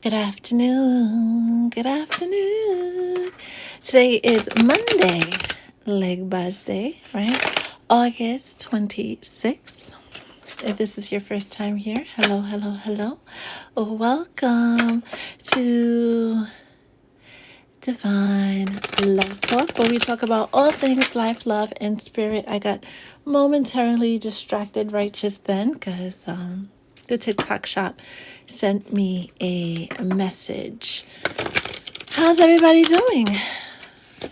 Good afternoon. Good afternoon. Today is Monday, Leg Buzz Day, right? August 26th. If this is your first time here, hello, hello, hello. Welcome to Divine Love Talk, where we talk about all things life, love, and spirit. I got momentarily distracted right just then because the TikTok shop sent me a message. How's everybody doing?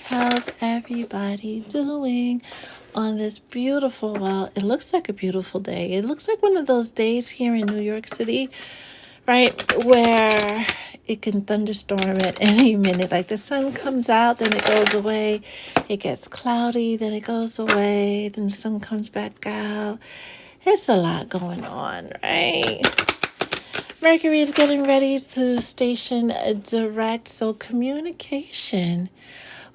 How's everybody doing on this beautiful, well, it looks like a beautiful day. It looks like one of those days here in New York City, right, where it can thunderstorm at any minute. Like the sun comes out, then it goes away. It gets cloudy, then it goes away. Then the sun comes back out. It's a lot going on, right? Mercury is getting ready to station direct, so communication.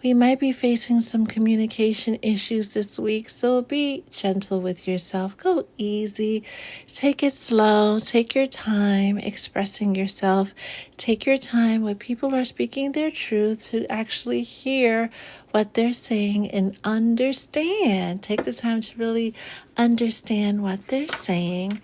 We might be facing some communication issues this week, so be gentle with yourself. Go easy. Take it slow. Take your time expressing yourself. Take your time when people are speaking their truth to actually hear what they're saying and understand. Take the time to really understand what they're saying.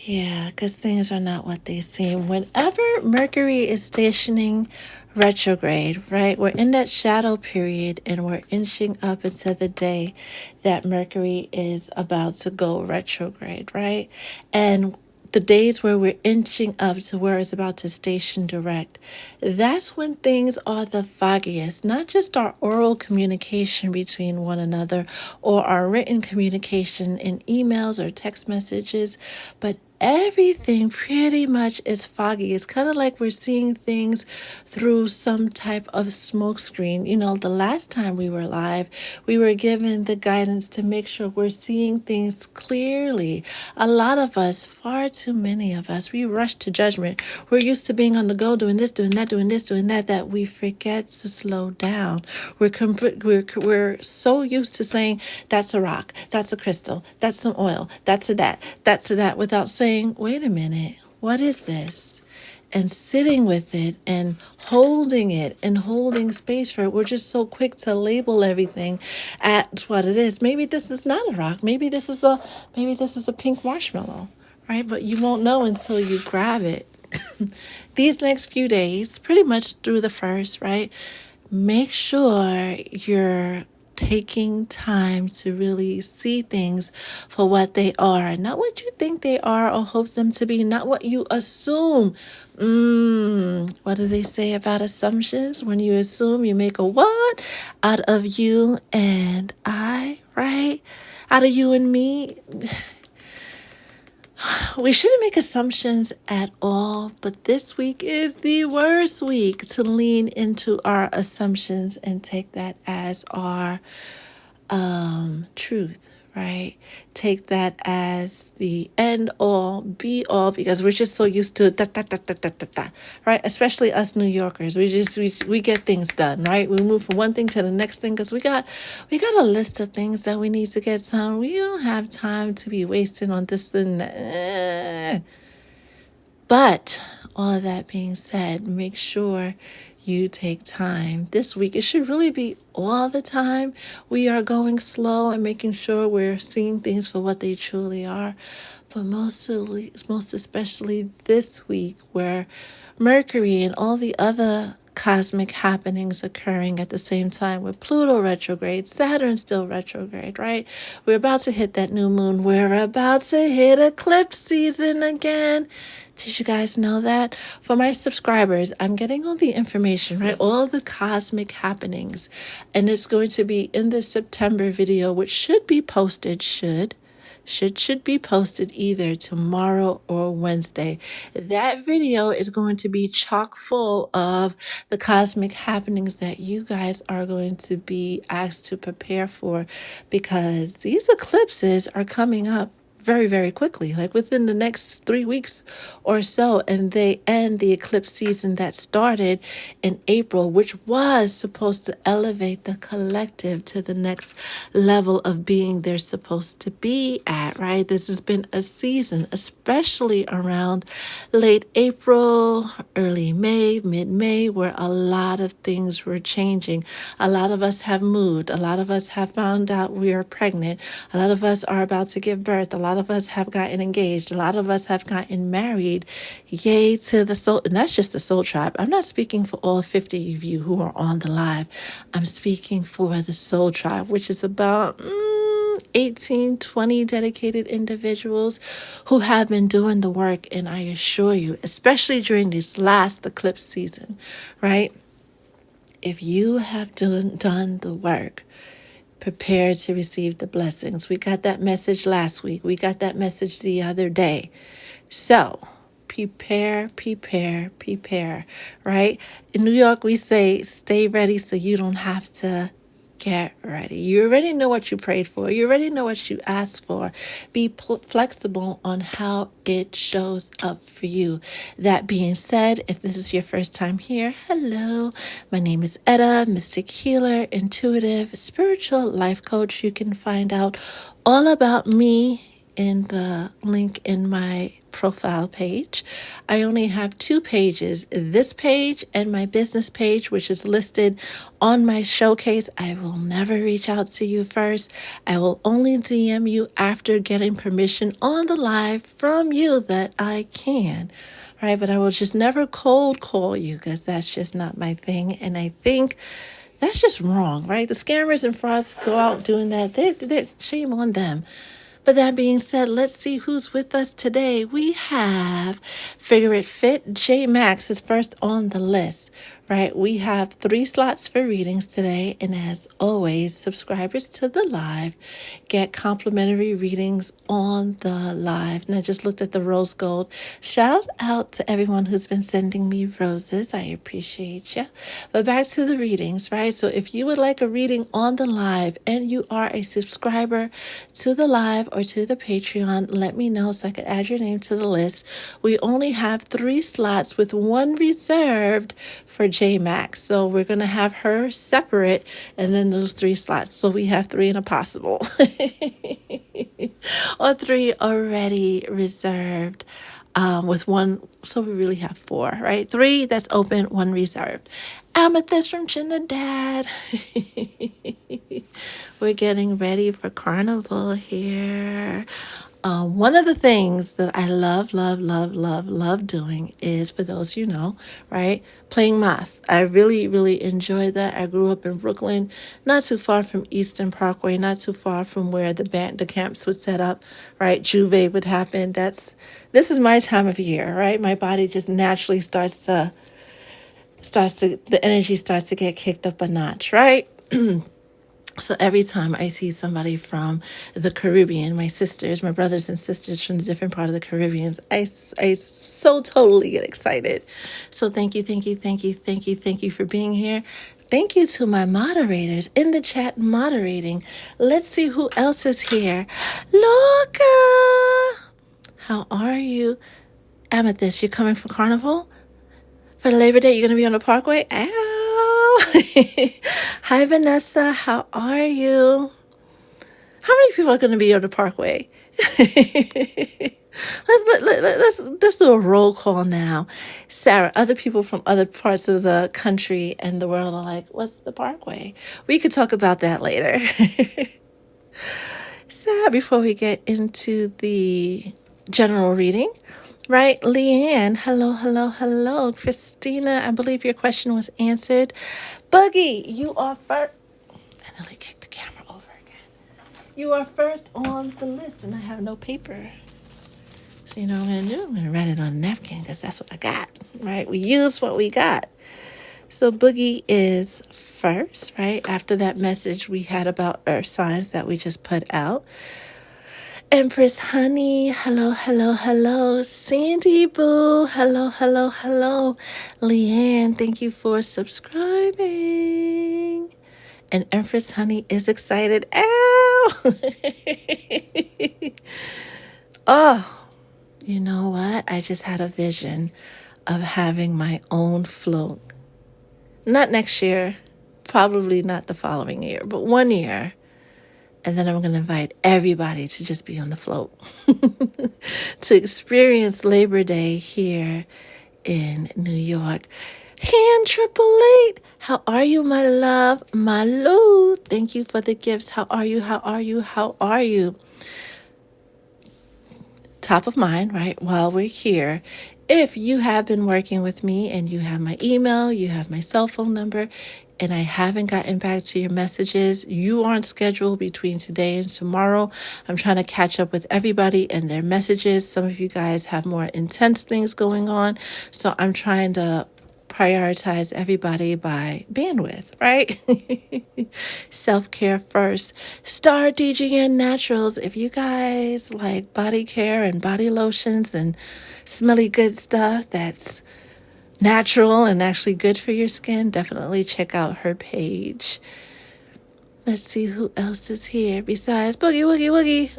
Yeah, because things are not what they seem. Whenever Mercury is stationing retrograde, right, we're in that shadow period and we're inching up into the day that Mercury is about to go retrograde, right? And the days where we're inching up to where it's about to station direct, that's when things are the foggiest. Not just our oral communication between one another or our written communication in emails or text messages, but everything pretty much is foggy. It's kind of like we're seeing things through some type of smoke screen. You know, the last time we were live, we were given the guidance to make sure we're seeing things clearly. A lot of us, far too many of us, we rush to judgment. We're used to being on the go, doing this, doing that, doing this, doing that, that we forget to slow down. We're so used to saying, that's a rock, that's a crystal, that's some oil, that's a that, without saying, wait a minute, what is this? And sitting with it and holding it and holding space for it. We're just so quick to label everything as what it is. Maybe this is not a rock. Maybe this is a pink marshmallow, right? But you won't know until you grab it. These next few days, pretty much through the first, right? Make sure you're taking time to really see things for what they are, not what you think they are or hope them to be, not what you assume. What do they say about assumptions? When you assume, you make a what out of you and I, right? Out of you and me. We shouldn't make assumptions at all, but this week is the worst week to lean into our assumptions and take that as our truth, right? Take that as the end all, be all, because we're just so used to da, da, da, da, da, da, da, right? Especially us New Yorkers, we get things done, right? We move from one thing to the next thing because we got a list of things that we need to get done. We don't have time to be wasting on this and that. But all of that being said, make sure you take time. This week, it should really be all the time. We are going slow and making sure we're seeing things for what they truly are. But most especially this week, where Mercury and all the other cosmic happenings occurring at the same time with Pluto retrograde, Saturn still retrograde, right? We're about to hit that new moon. We're about to hit eclipse season again. Did you guys know that? For my subscribers, I'm getting all the information, right? All the cosmic happenings. And it's going to be in the September video, which should be posted, should be posted either tomorrow or Wednesday. That video is going to be chock full of the cosmic happenings that you guys are going to be asked to prepare for, because these eclipses are coming up very, very quickly, like within the next 3 weeks or so. And they end the eclipse season that started in April, which was supposed to elevate the collective to the next level of being they're supposed to be at, right? This has been a season, especially around late April, early May, mid-May, where a lot of things were changing. A lot of us have moved. A lot of us have found out we are pregnant. A lot of us are about to give birth. A lot of us have gotten engaged. A lot of us have gotten married. Yay to the soul. And that's just the soul tribe. I'm not speaking for all 50 of you who are on the live. I'm speaking for the soul tribe, which is about 18, 20 dedicated individuals who have been doing the work. And I assure you, especially during this last eclipse season, right? If you have done the work, prepare to receive the blessings. We got that message last week. We got that message the other day. So prepare, right? In New York, we say, stay ready so you don't have to get ready. You already know what you prayed for. You already know what you asked for. Be flexible on how it shows up for you. That being said, if this is your first time here, hello. My name is Etta, mystic healer, intuitive, spiritual life coach. You can find out all about me in the link in my profile page. I only have 2 pages, this page and my business page, which is listed on my showcase. I will never reach out to you first. I will only DM you after getting permission on the live from you that I can. Right? But I will just never cold call you because that's just not my thing. And I think that's just wrong, right? The scammers and frauds go out doing that. They're shame on them. But that being said, let's see who's with us today. We have Figure It Fit. J Max is first on the list, right? We have 3 slots for readings today. And as always, subscribers to the live get complimentary readings on the live. And I just looked at the rose gold. Shout out to everyone who's been sending me roses. I appreciate you. But back to the readings, right? So if you would like a reading on the live and you are a subscriber to the live or to the Patreon, let me know so I could add your name to the list. We only have 3 slots with 1 reserved for J Max. So we're going to have her separate and then those 3 slots. So we have 3 in a possible or 3 already reserved. With 1, so we really have 4, right? 3 that's open, 1 reserved. Amethyst from Trinidad. We're getting ready for carnival here. One of the things that I love doing is, for those you know, right, playing mas. I really enjoy that. I grew up in Brooklyn, not too far from Eastern Parkway, not too far from where the camps would set up, right? Juve would happen. This is my time of year, right? My body just naturally the energy starts to get kicked up a notch, right? So every time I see somebody from the Caribbean, my brothers and sisters from the different part of the Caribbean, I so totally get excited. So thank you for being here. Thank you to my moderators in the chat moderating. Let's see who else is here. Loca! How are you? Amethyst, you coming for Carnival? For Labor Day, you're going to be on the Parkway? Ow! Hi, Vanessa. How are you? How many people are going to be on the Parkway? Let's do a roll call now. Sarah, other people from other parts of the country and the world are like, what's the Parkway? We could talk about that later. Sarah, before we get into the general reading, right? Leanne, hello. Christina, I believe your question was answered. Boogie, you are first. I nearly kicked the camera over again. You are first on the list, and I have no paper. So you know what I'm going to do? I'm going to write it on a napkin because that's what I got, right? We use what we got. So Boogie is first, right? After that message we had about earth signs that we just put out. Empress Honey, hello. Sandy Boo, hello. Leanne, thank you for subscribing. And Empress Honey is excited. Ow! Oh, you know what? I just had a vision of having my own float. Not next year, probably not the following year, but 1 year. And then I'm going to invite everybody to just be on the float to experience Labor Day here in New York. Hand 888. How are you, my love? Malu. Thank you for the gifts. How are you? How are you? How are you? Top of mind, right? While we're here, if you have been working with me and you have my email, you have my cell phone number, and I haven't gotten back to your messages, you aren't scheduled between today and tomorrow. I'm trying to catch up with everybody and their messages. Some of you guys have more intense things going on, so I'm trying to prioritize everybody by bandwidth, right? Self-care first. Star DGN Naturals. If you guys like body care and body lotions and smelly good stuff that's natural and actually good for your skin, definitely check out her page. Let's see who else is here besides Boogie Woogie Woogie.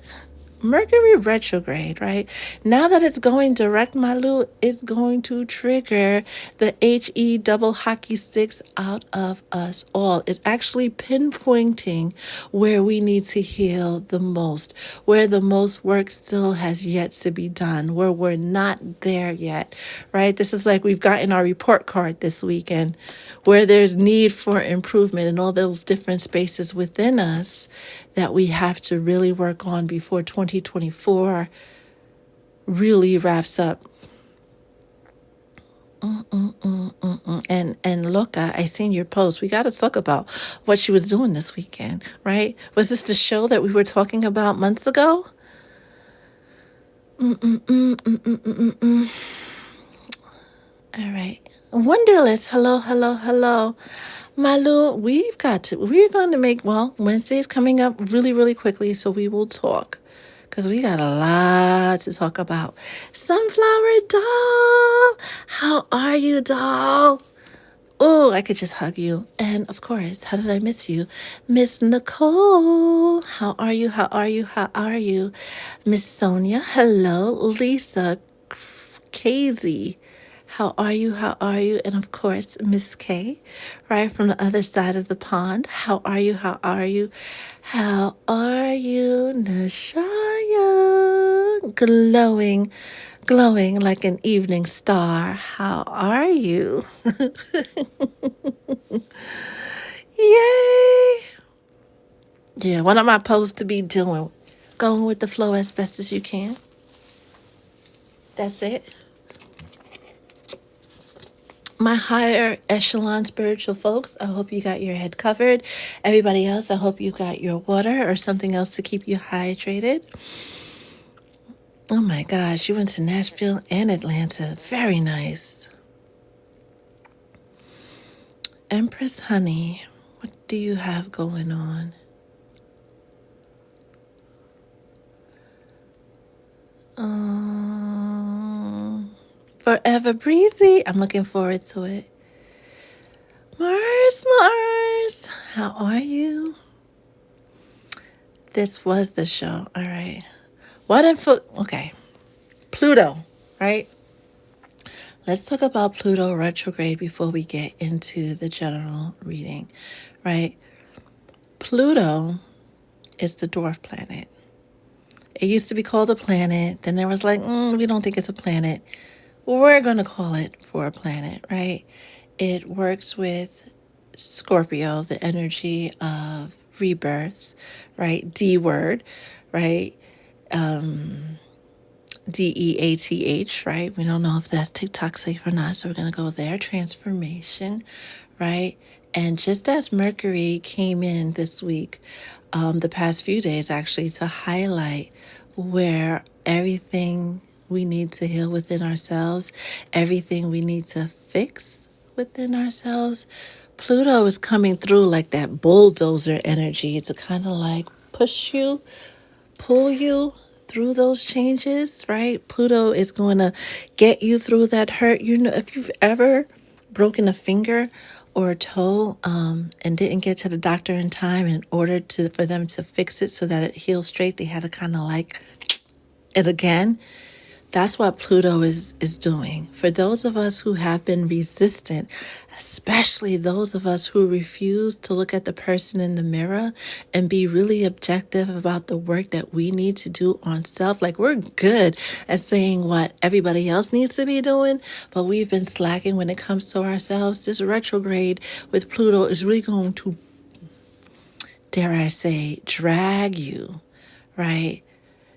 Mercury retrograde, right? Now that it's going direct, Malu, it's going to trigger the HE double hockey sticks out of us all. It's actually pinpointing where we need to heal the most, where the most work still has yet to be done, where we're not there yet, right? This is like we've gotten our report card this weekend, where there's need for improvement in all those different spaces within us that we have to really work on before 2024 really wraps up. And Loca, I seen your post. We got to talk about what she was doing this weekend, right? Was this the show that we were talking about months ago? All right. Wonderless. Hello, hello, hello. Malu, we're going to make, well, Wednesday's coming up really, really quickly, so we will talk because we got a lot to talk about. Sunflower doll, how are you, doll? Oh, I could just hug you. And of course, how did I miss you? Miss Nicole, how are you? How are you? How are you? Miss Sonia, hello. Lisa, Casey, how are you? How are you? And of course, Miss K, right from the other side of the pond. How are you? How are you? How are you, Nashaya? Glowing like an evening star. How are you? Yay! Yeah, what am I supposed to be doing? Going with the flow as best as you can. That's it. My higher echelon spiritual folks, I hope you got your head covered. Everybody else, I hope you got your water or something else to keep you hydrated. Oh my gosh, you went to Nashville and Atlanta. Very nice. Empress Honey, what do you have going on? Forever Breezy. I'm looking forward to it. Mars, how are you? This was the show. All right. Okay. Pluto, right? Let's talk about Pluto retrograde before we get into the general reading, right? Pluto is the dwarf planet. It used to be called a planet. Then there was like, we don't think it's a planet. We're going to call it for a planet, right? It works with Scorpio, the energy of rebirth, right? D word, right? DEATH, right? We don't know if that's TikTok safe or not, so we're going to go there. Transformation, right? And just as Mercury came in this week, the past few days actually, to highlight where everything we need to heal within ourselves, everything we need to fix within ourselves, Pluto is coming through like that bulldozer energy to kind of like push you, pull you through those changes, right? Pluto is going to get you through that hurt. You know, if you've ever broken a finger or a toe and didn't get to the doctor in time, in order for them to fix it so that it heals straight, they had to kind of like And again, that's what Pluto is doing. For those of us who have been resistant, especially those of us who refuse to look at the person in the mirror and be really objective about the work that we need to do on self. Like, we're good at saying what everybody else needs to be doing, but we've been slacking when it comes to ourselves. This retrograde with Pluto is really going to, dare I say, drag you, right?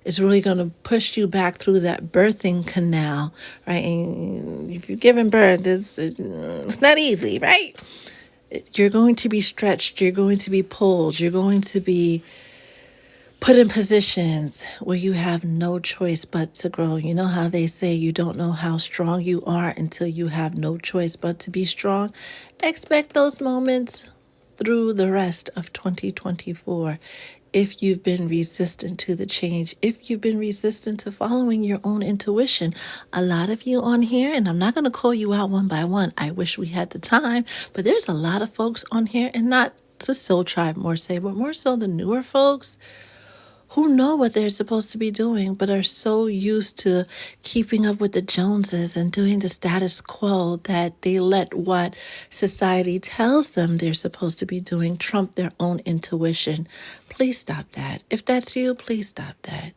It's really going to push you back through that birthing canal, right? And if you're giving birth, it's not easy, right? You're going to be stretched. You're going to be pulled. You're going to be put in positions where you have no choice but to grow. You know how they say you don't know how strong you are until you have no choice but to be strong? Expect those moments through the rest of 2024. If you've been resistant to the change, if you've been resistant to following your own intuition. A lot of you on here, and I'm not going to call you out one by one. I wish we had the time, but there's a lot of folks on here, and not the Soul Tribe more say, but more so the newer folks who know what they're supposed to be doing, but are so used to keeping up with the Joneses and doing the status quo that they let what society tells them they're supposed to be doing trump their own intuition. Please stop that. If that's you, please stop that.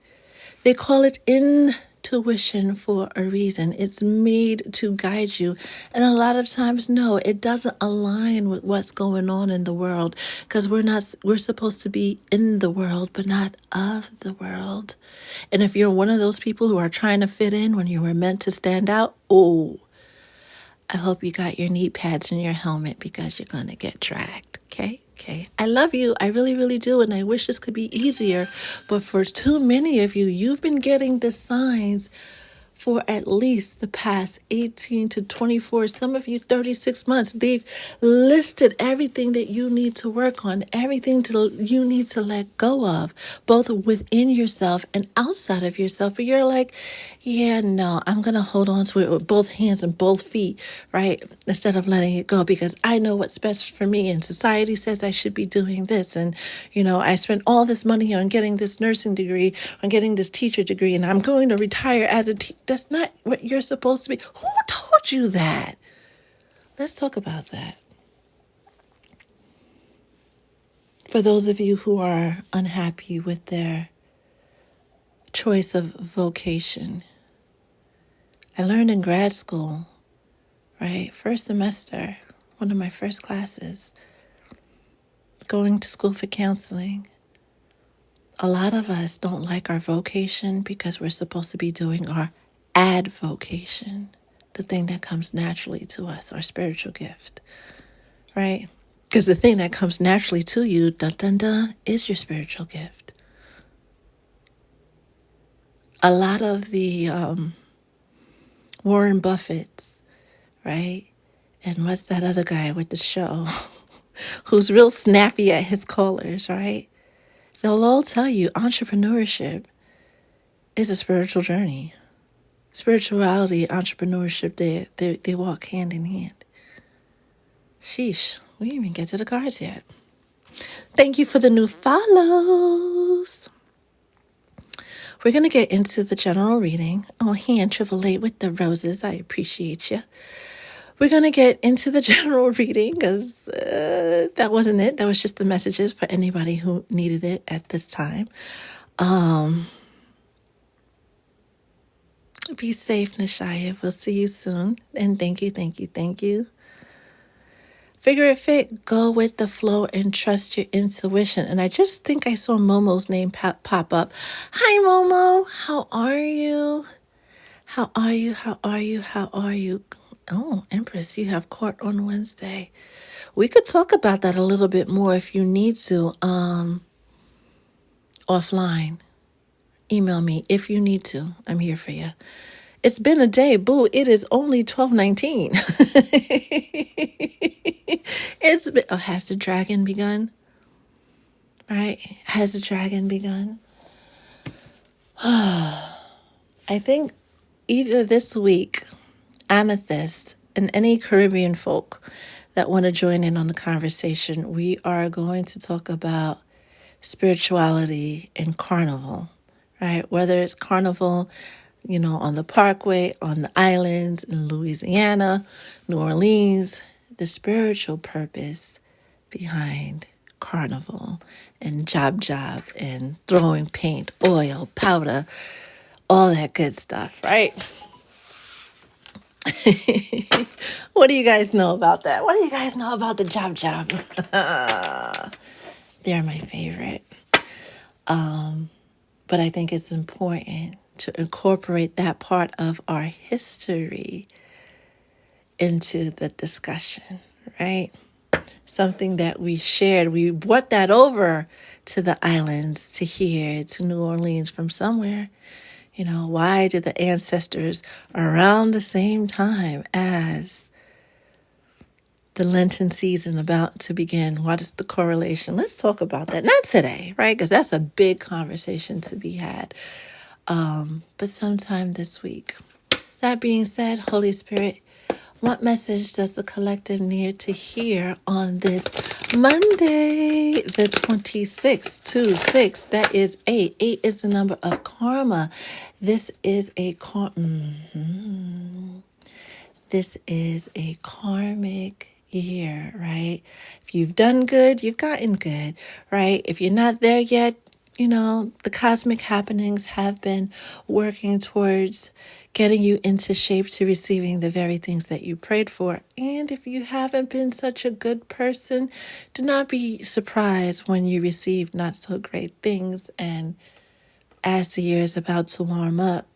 They call it intuition for a reason. It's made to guide you. And a lot of times, no, it doesn't align with what's going on in the world, because we're supposed to be in the world, but not of the world. And if you're one of those people who are trying to fit in when you were meant to stand out, oh, I hope you got your knee pads and your helmet, because you're going to get dragged. Okay. I love you. I really, really do. And I wish this could be easier. But for too many of you, you've been getting the signs for at least the past 18 to 24, some of you 36 months. They've listed everything that you need to work on, everything you need to let go of, both within yourself and outside of yourself. But you're like, yeah, no, I'm going to hold on to it with both hands and both feet, right? Instead of letting it go, because I know what's best for me. And society says I should be doing this. And, I spent all this money on getting this nursing degree, on getting this teacher degree, and I'm going to retire as a teacher. That's not what you're supposed to be. Who told you that? Let's talk about that. For those of you who are unhappy with their choice of vocation, I learned in grad school, right? First semester, one of my first classes, going to school for counseling. A lot of us don't like our vocation because we're supposed to be doing our advocation, the thing that comes naturally to us, our spiritual gift, right? Because the thing that comes naturally to you, dun dun dun, is your spiritual gift. A lot of the Warren Buffetts, right? And what's that other guy with the show who's real snappy at his callers, right? They'll all tell you entrepreneurship is a spiritual journey. Spirituality, entrepreneurship, they walk hand in hand. Sheesh, we didn't even get to the cards yet. Thank you for the new follows. We're going to get into the general reading. Oh, hand 888 with the roses. I appreciate you. We're going to get into the general reading because that wasn't it. That was just the messages for anybody who needed it at this time. Be safe, Nashaya. We'll see you soon. And thank you. Figure it fit, go with the flow and trust your intuition. And I just think I saw Momo's name pop up. Hi, Momo. How are you? How are you? Oh, Empress, you have court on Wednesday. We could talk about that a little bit more if you need to, offline. Email me if you need to. I'm here for you. It's been a day, boo. It is only 12:19. It's been, has the dragon begun? Right? Has the dragon begun? I think either this week, Amethyst, and any Caribbean folk that want to join in on the conversation, we are going to talk about spirituality and carnival, right? Whether it's carnival, on the Parkway, on the islands, in Louisiana, New Orleans, the spiritual purpose behind carnival and job and throwing paint, oil, powder, all that good stuff, right? What do you guys know about that? What do you guys know about the job? They're my favorite. But I think it's important to incorporate that part of our history into the discussion, right? Something that we shared. We brought that over to the islands, to here, to New Orleans from somewhere. Why did the ancestors around the same time as the Lenten season about to begin? What is the correlation? Let's talk about that. Not today, right? Because that's a big conversation to be had. But sometime this week. That being said, Holy Spirit, what message does the collective need to hear on this Monday, the 26th, 2/6? That is 8. 8 is the number of karma. This is a This is a karmic year, right? If you've done good, you've gotten good, right? If you're not there yet, the cosmic happenings have been working towards getting you into shape to receiving the very things that you prayed for. And if you haven't been such a good person, do not be surprised when you receive not so great things. And as the year is about to warm up,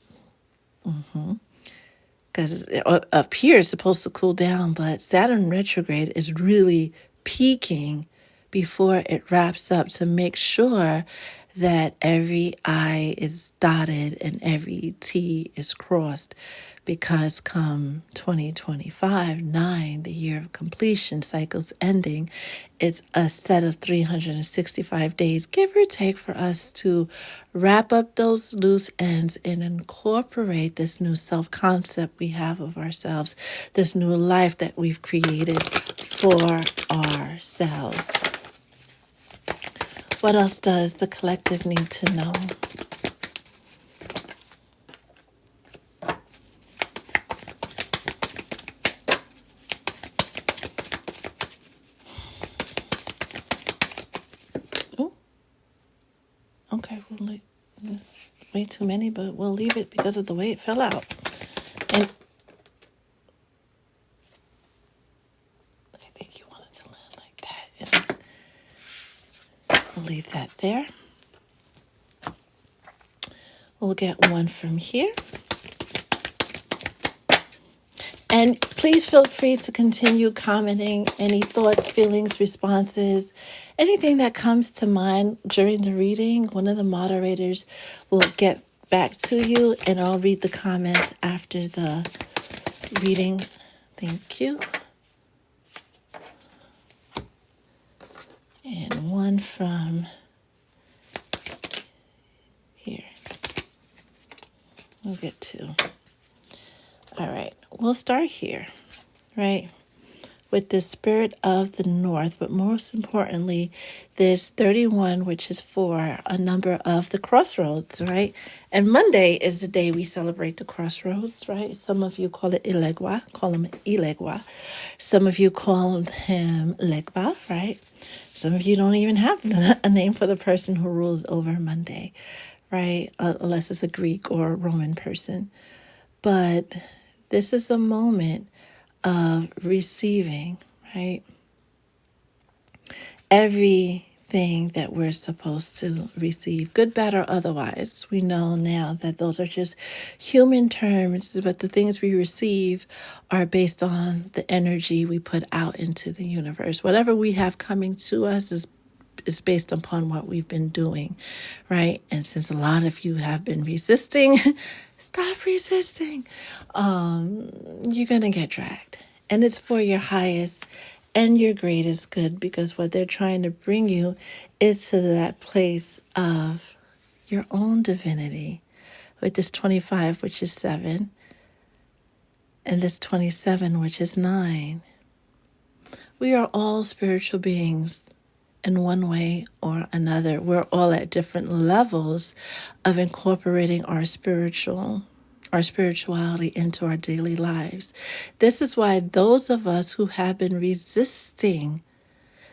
because up here is supposed to cool down, but Saturn retrograde is really peaking before it wraps up to make sure that every I is dotted and every T is crossed, because come 2025, 9, the year of completion, cycles ending, it's a set of 365 days, give or take, for us to wrap up those loose ends and incorporate this new self-concept we have of ourselves, this new life that we've created for ourselves. What else does the collective need to know? Oh, okay, we'll leave this. Way too many, but we'll leave it because of the way it fell out. And I think you want it to land like that. And we'll leave that there. We'll get one from here. And please feel free to continue commenting any thoughts, feelings, responses, anything that comes to mind during the reading. One of the moderators will get back to you, and I'll read the comments after the reading. Thank you. And one from here. We'll get two. All right, we'll start here, right? With the spirit of the north, but most importantly, there's 31, which is for a number of the crossroads, right? And Monday is the day we celebrate the crossroads, right? Some of you call it call him Ilegua. Some of you call him Legba, right? Some of you don't even have a name for the person who rules over Monday, right? Unless it's a Greek or Roman person. But this is a moment of receiving, right? Everything that we're supposed to receive, good, bad, or otherwise. We know now that those are just human terms, but the things we receive are based on the energy we put out into the universe. Whatever we have coming to us is based upon what we've been doing, right? And since a lot of you have been resisting, stop resisting. You're going to get dragged. And it's for your highest and your greatest good, because what they're trying to bring you is to that place of your own divinity, with this 25, which is 7, and this 27, which is 9. We are all spiritual beings in one way or another. We're all at different levels of incorporating our spirituality into our daily lives. This is why those of us who have been resisting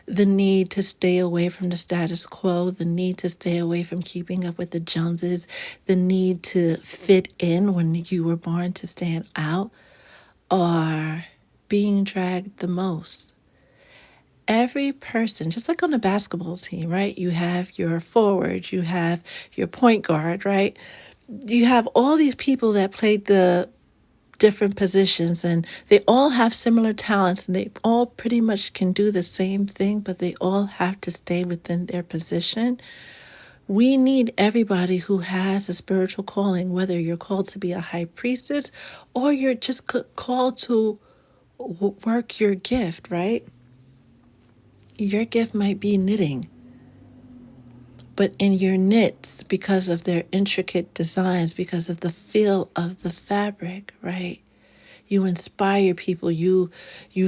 the need to stay away from the status quo, the need to stay away from keeping up with the Joneses, the need to fit in when you were born to stand out, are being dragged the most. Every person, just like on a basketball team, right? You have your forward, you have your point guard, right? You have all these people that played the different positions, and they all have similar talents, and they all pretty much can do the same thing, but they all have to stay within their position. We need everybody who has a spiritual calling, whether you're called to be a high priestess or you're just called to work your gift, right? Your gift might be knitting, but in your knits, because of their intricate designs, because of the feel of the fabric, right? You inspire people. You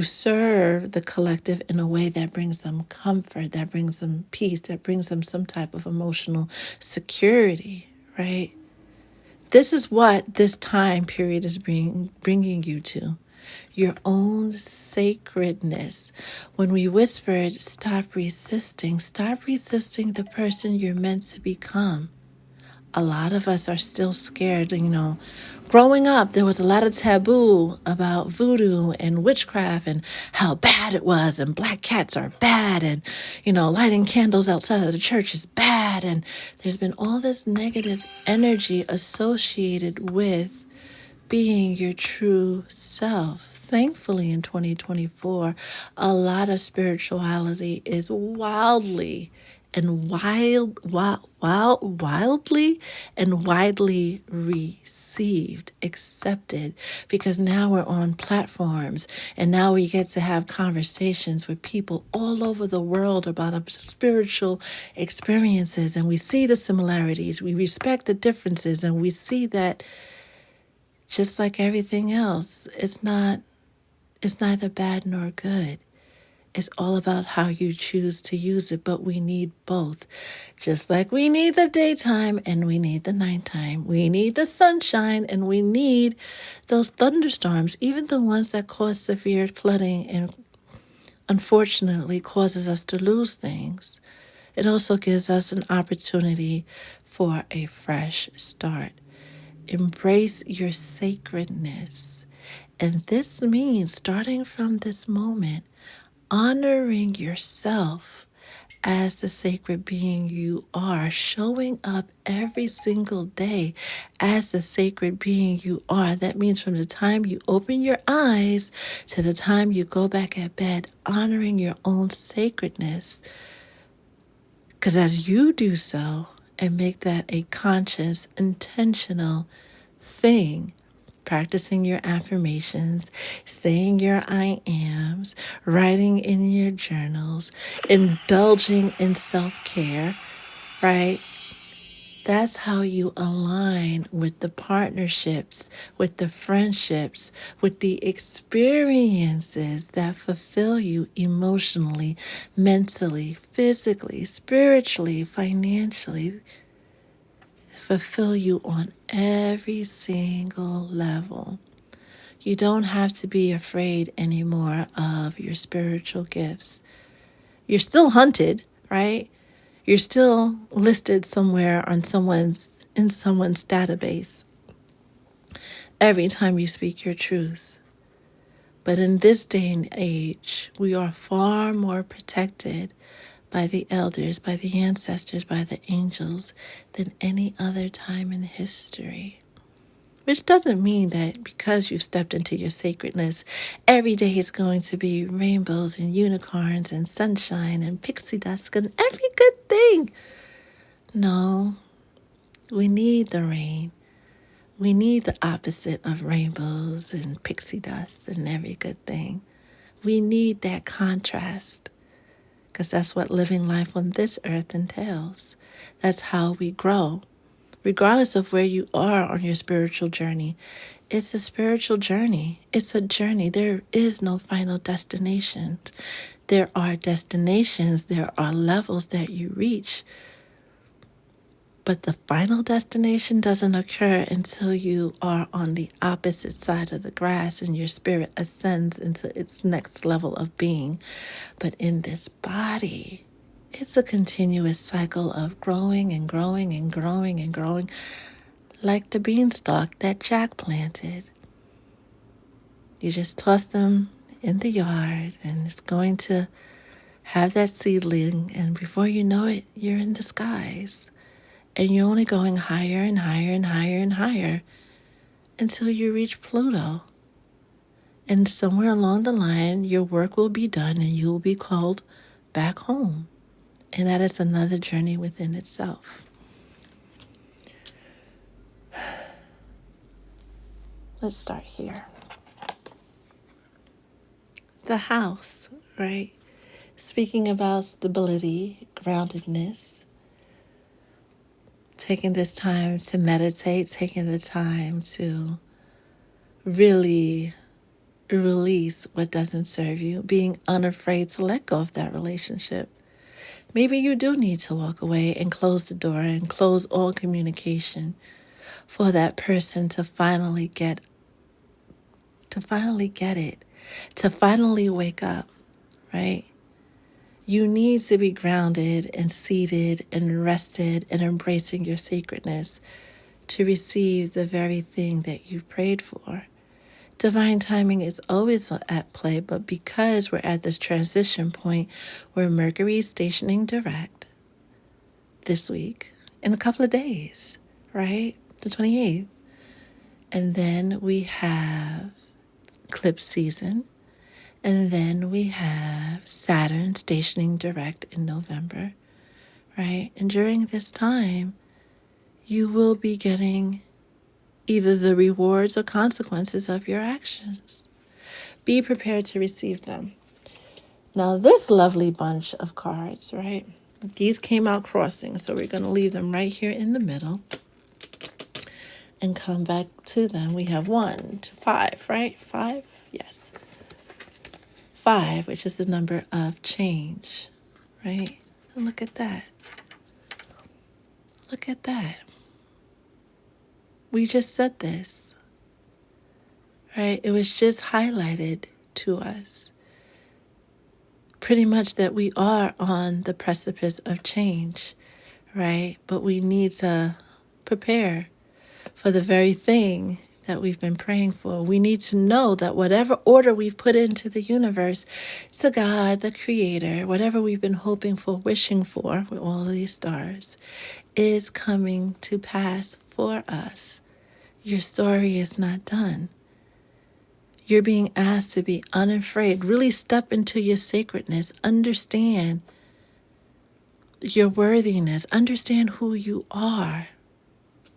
serve the collective in a way that brings them comfort, that brings them peace, that brings them some type of emotional security, right? This is what this time period is bringing you to. Your own sacredness. When we whispered, stop resisting the person you're meant to become. A lot of us are still scared. Growing up, there was a lot of taboo about voodoo and witchcraft and how bad it was, and black cats are bad, and lighting candles outside of the church is bad. And there's been all this negative energy associated with being your true self. Thankfully, in 2024, a lot of spirituality is wildly and wildly and widely received, accepted, because now we're on platforms, and now we get to have conversations with people all over the world about our spiritual experiences, and we see the similarities, we respect the differences, and we see that just like everything else, it's neither bad nor good. It's all about how you choose to use it, but we need both. Just like we need the daytime and we need the nighttime. We need the sunshine and we need those thunderstorms, even the ones that cause severe flooding and unfortunately causes us to lose things. It also gives us an opportunity for a fresh start. Embrace your sacredness. And this means, starting from this moment, honoring yourself as the sacred being you are, showing up every single day as the sacred being you are. That means from the time you open your eyes to the time you go back at bed, honoring your own sacredness. Because as you do so and make that a conscious, intentional thing, practicing your affirmations, saying your I ams, writing in your journals, indulging in self-care, right? That's how you align with the partnerships, with the friendships, with the experiences that fulfill you emotionally, mentally, physically, spiritually, financially, fulfill you on every single level. You don't have to be afraid anymore of your spiritual gifts. You're still hunted, right? You're still listed somewhere in someone's database every time you speak your truth. But in this day and age, we are far more protected by the elders, by the ancestors, by the angels than any other time in history. Which doesn't mean that because you've stepped into your sacredness, every day is going to be rainbows and unicorns and sunshine and pixie dust and every good thing. No, we need the rain. We need the opposite of rainbows and pixie dust and every good thing. We need that contrast, because that's what living life on this earth entails. That's how we grow. Regardless of where you are on your spiritual journey, it's a spiritual journey. It's a journey. There is no final destination. There are destinations, there are levels that you reach, but the final destination doesn't occur until you are on the opposite side of the grass and your spirit ascends into its next level of being. But in this body, it's a continuous cycle of growing and growing and growing and growing, like the beanstalk that Jack planted. You just toss them in the yard and it's going to have that seedling, and before you know it, you're in the skies. And you're only going higher and higher and higher and higher until you reach Pluto. And somewhere along the line, your work will be done and you will be called back home. And that is another journey within itself. Let's start here. The house, right? Speaking about stability, groundedness, taking this time to meditate, taking the time to really release what doesn't serve you, being unafraid to let go of that relationship. Maybe you do need to walk away and close the door and close all communication for that person to finally get it, to finally wake up, right? You need to be grounded and seated and rested and embracing your sacredness to receive the very thing that you've prayed for. Divine timing is always at play, but because we're at this transition point where Mercury is stationing direct this week, in a couple of days, right? The 28th. And then we have eclipse season. And then we have Saturn stationing direct in November, right? And during this time, you will be getting either the rewards or consequences of your actions. Be prepared to receive them. Now, this lovely bunch of cards, right? These came out crossing, so we're going to leave them right here in the middle and come back to them. We have 1 to 5, right? 5? Yes. 5, which is the number of change, right? And look at that. Look at that. We just said this, right? It was just highlighted to us. Pretty much that we are on the precipice of change, right? But we need to prepare for the very thing that we've been praying for. We need to know that whatever order we've put into the universe, to God, the Creator, whatever we've been hoping for, wishing for with all of these stars, is coming to pass for us. Your story is not done. You're being asked to be unafraid. Really step into your sacredness. Understand your worthiness. Understand who you are.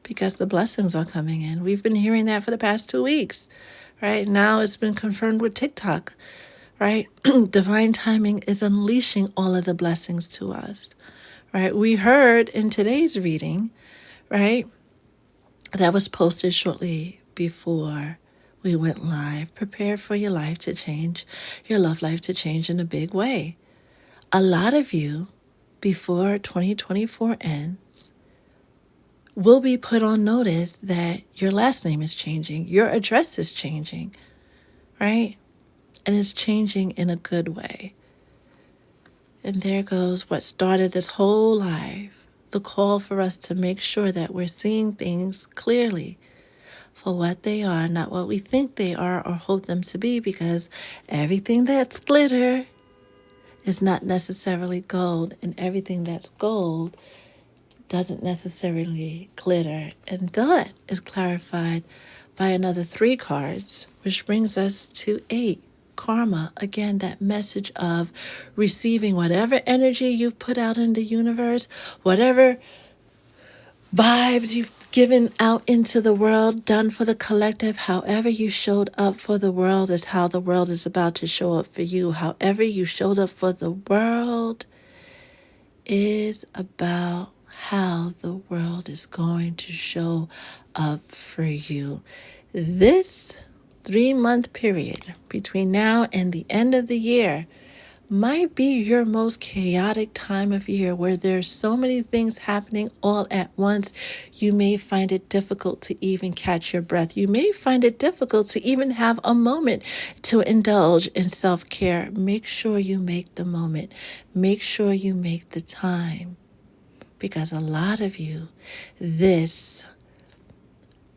Because the blessings are coming in. We've been hearing that for the past 2 weeks, right? Now it's been confirmed with TikTok, right? Divine timing is unleashing all of the blessings to us, right? We heard in today's reading, right? That was posted shortly before we went live. Prepare for your life to change, your love life to change in a big way. A lot of you, before 2024 ends, will be put on notice that your last name is changing, your address is changing, right? And it's changing in a good way. And there goes what started this whole life, the call for us to make sure that we're seeing things clearly for what they are, not what we think they are or hope them to be, because everything that's glitter is not necessarily gold, and everything that's gold doesn't necessarily glitter. And that is clarified by another 3 cards, which brings us to 8. Karma. Again, that message of receiving whatever energy you've put out in the universe, whatever vibes you've given out into the world, done for the collective. However you showed up for the world is how the world is about to show up for you. However you showed up for the world is about how the world is going to show up for you. This 3-month period between now and the end of the year might be your most chaotic time of year where there's so many things happening all at once. You may find it difficult to even catch your breath. You may find it difficult to even have a moment to indulge in self-care. Make sure you make the moment. Make sure you make the time. Because a lot of you, this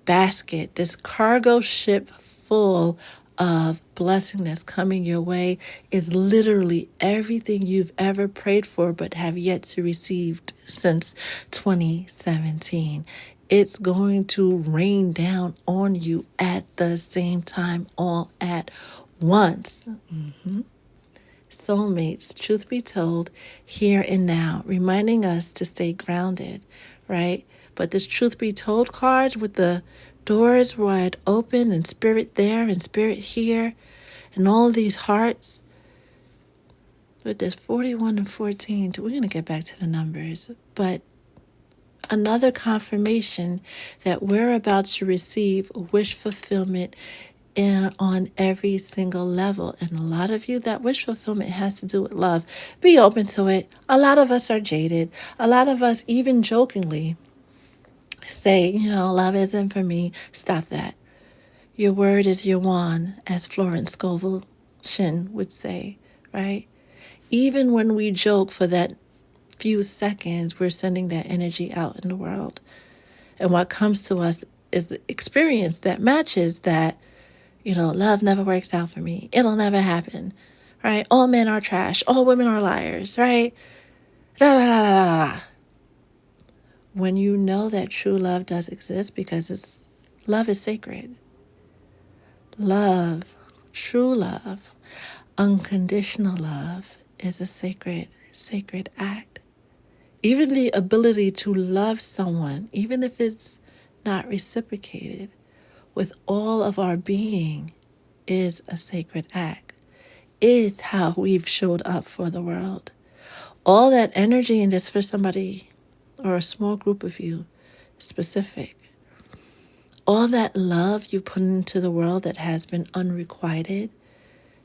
basket, this cargo ship full of blessing that's coming your way is literally everything you've ever prayed for but have yet to receive since 2017. It's going to rain down on you at the same time, all at once. Soulmates, truth be told, here and now, reminding us to stay grounded, right? But this truth be told card with the doors wide open and spirit there and spirit here and all of these hearts, with this 41 and 14, we're going to get back to the numbers, but another confirmation that we're about to receive wish fulfillment on every single level. And a lot of you, that wish fulfillment has to do with love. Be open to it. A lot of us are jaded. A lot of us even jokingly say, love isn't for me. Stop that. Your word is your wand, as Florence Scovel Shin would say, right? Even when we joke for that few seconds, we're sending that energy out in the world. And what comes to us is experience that matches that. Love never works out for me. It'll never happen, right? All men are trash. All women are liars, right? Da, da, da, da, da. When you know that true love does exist, because love is sacred. Love, true love, unconditional love is a sacred act. Even the ability to love someone, even if it's not reciprocated, with all of our being, is a sacred act, is how we've showed up for the world. All that energy, and this for somebody or a small group of you specific, all that love you put into the world that has been unrequited,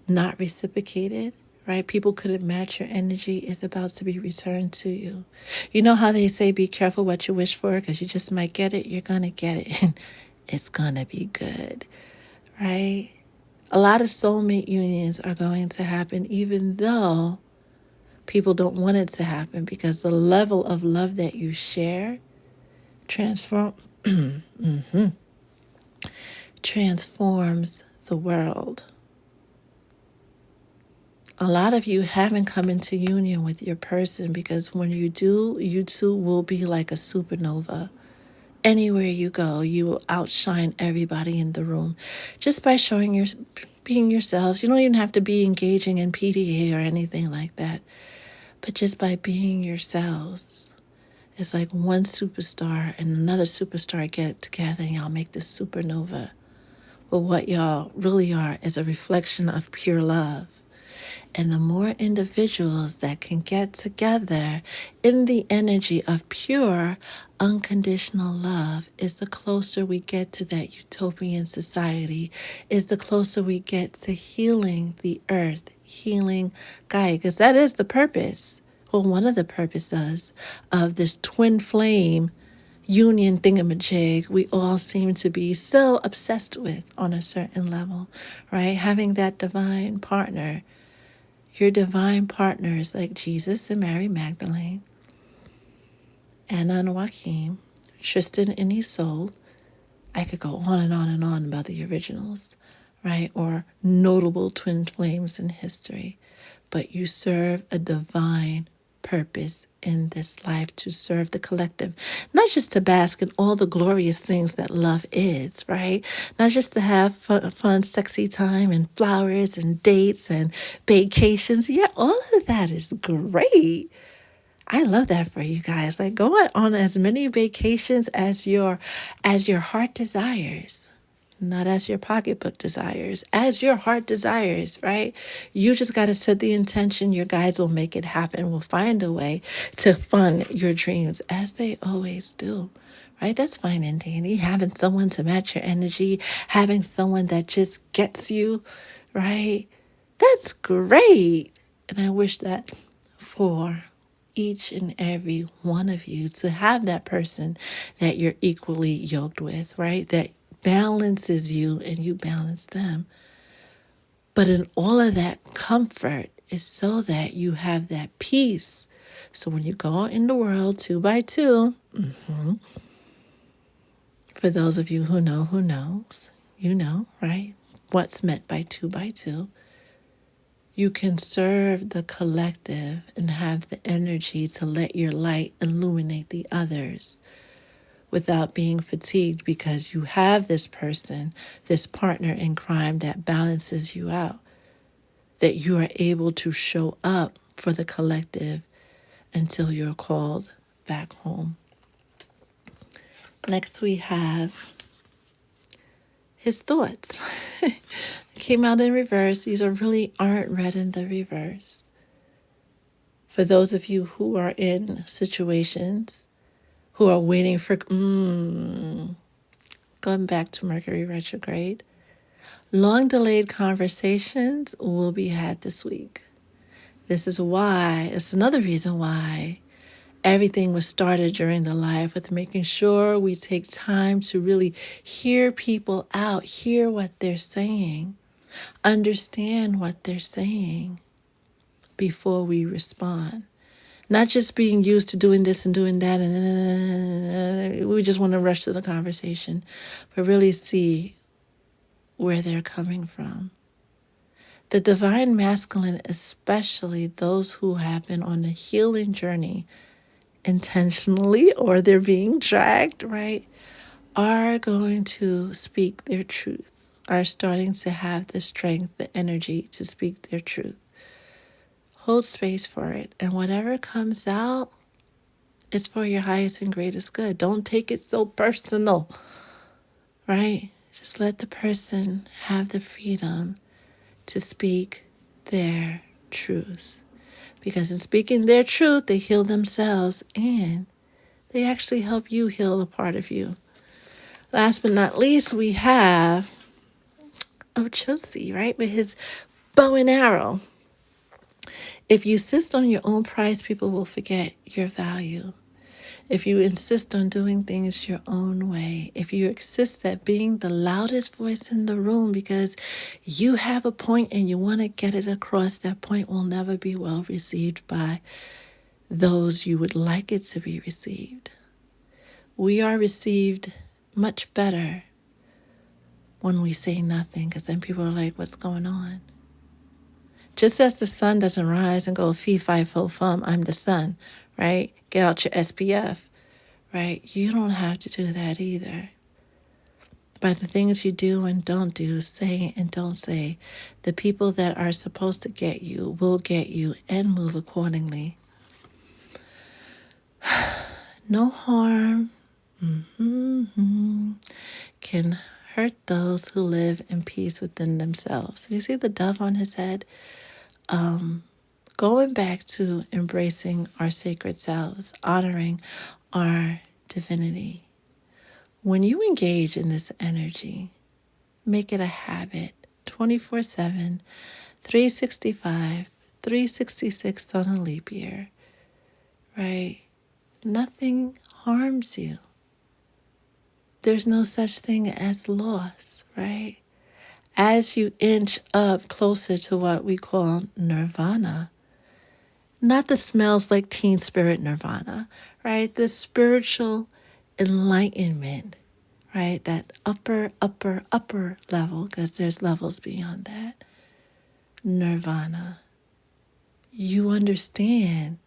not reciprocated, right? People couldn't match your energy, is about to be returned to you. You know how they say be careful what you wish for, because you just might get it. You're going to get it. And it's going to be good, right? A lot of soulmate unions are going to happen, even though people don't want it to happen, because the level of love that you share transforms the world. A lot of you haven't come into union with your person, because when you do, you two will be like a supernova. Anywhere you go, you will outshine everybody in the room just by being yourselves. You don't even have to be engaging in PDA or anything like that, but just by being yourselves. It's like one superstar and another superstar get together and y'all make this supernova. But what y'all really are is a reflection of pure love. And the more individuals that can get together in the energy of pure, unconditional love is the closer we get to that utopian society, is the closer we get to healing the earth, healing Gaia, because that is the purpose. Well, one of the purposes of this twin flame union thingamajig we all seem to be so obsessed with on a certain level, right? Having that divine partner. Your divine partners like Jesus and Mary Magdalene, Anna and Joachim, Tristan and Isolde. I could go on and on and on about the originals, right? Or notable twin flames in history. But you serve a divine purpose in this life, to serve the collective, not just to bask in all the glorious things that love is, right? Not just to have fun, sexy time and flowers and dates and vacations. Yeah, all of that is great. I love that for you guys. Like, go on as many vacations as your heart desires. Not as your pocketbook desires, as your heart desires, right? You just got to set the intention. Your guides will make it happen. Will find a way to fund your dreams, as they always do, right? That's fine and dandy. Having someone to match your energy, having someone that just gets you, right? That's great. And I wish that for each and every one of you to have that person that you're equally yoked with, right? That balances you and you balance them. But in all of that comfort is so that you have that peace. So when you go out in the world 2 by 2, for those of you who know, who knows, you know, right? What's meant by 2 by 2. You can serve the collective and have the energy to let your light illuminate the others without being fatigued because you have this person, this partner in crime that balances you out, that you are able to show up for the collective until you're called back home. Next, we have his thoughts. Came out in reverse. These aren't read in the reverse. For those of you who are in situations, who are waiting for, going back to Mercury retrograde, long delayed conversations will be had this week. This is why, it's another reason why everything was started during the live, with making sure we take time to really hear people out, hear what they're saying, understand what they're saying before we respond. Not just being used to doing this and doing that, and we just want to rush to the conversation, but really see where they're coming from. The divine masculine, especially those who have been on a healing journey intentionally or they're being dragged, right, are going to speak their truth, are starting to have the strength, the energy to speak their truth. Hold space for it. And whatever comes out, it's for your highest and greatest good. Don't take it so personal, right? Just let the person have the freedom to speak their truth. Because in speaking their truth, they heal themselves and they actually help you heal a part of you. Last but not least, we have Ochosi, right? With his bow and arrow. If you insist on your own price, people will forget your value. If you insist on doing things your own way, if you insist at being the loudest voice in the room because you have a point and you want to get it across, that point will never be well received by those you would like it to be received. We are received much better when we say nothing, because then people are like, what's going on? Just as the sun doesn't rise and go fee, fi, fo, fum, I'm the sun, right? Get out your SPF, right? You don't have to do that either. By the things you do and don't do, say and don't say, the people that are supposed to get you will get you and move accordingly. No harm can hurt those who live in peace within themselves. You see the dove on his head? Going back to embracing our sacred selves, honoring our divinity. When you engage in this energy, make it a habit, 24/7, 365, 366 on a leap year, right? Nothing harms you. There's no such thing as loss, right? As you inch up closer to what we call nirvana, not the smells like teen spirit nirvana, right? The spiritual enlightenment, right? That upper level, because there's levels beyond that. Nirvana. You understand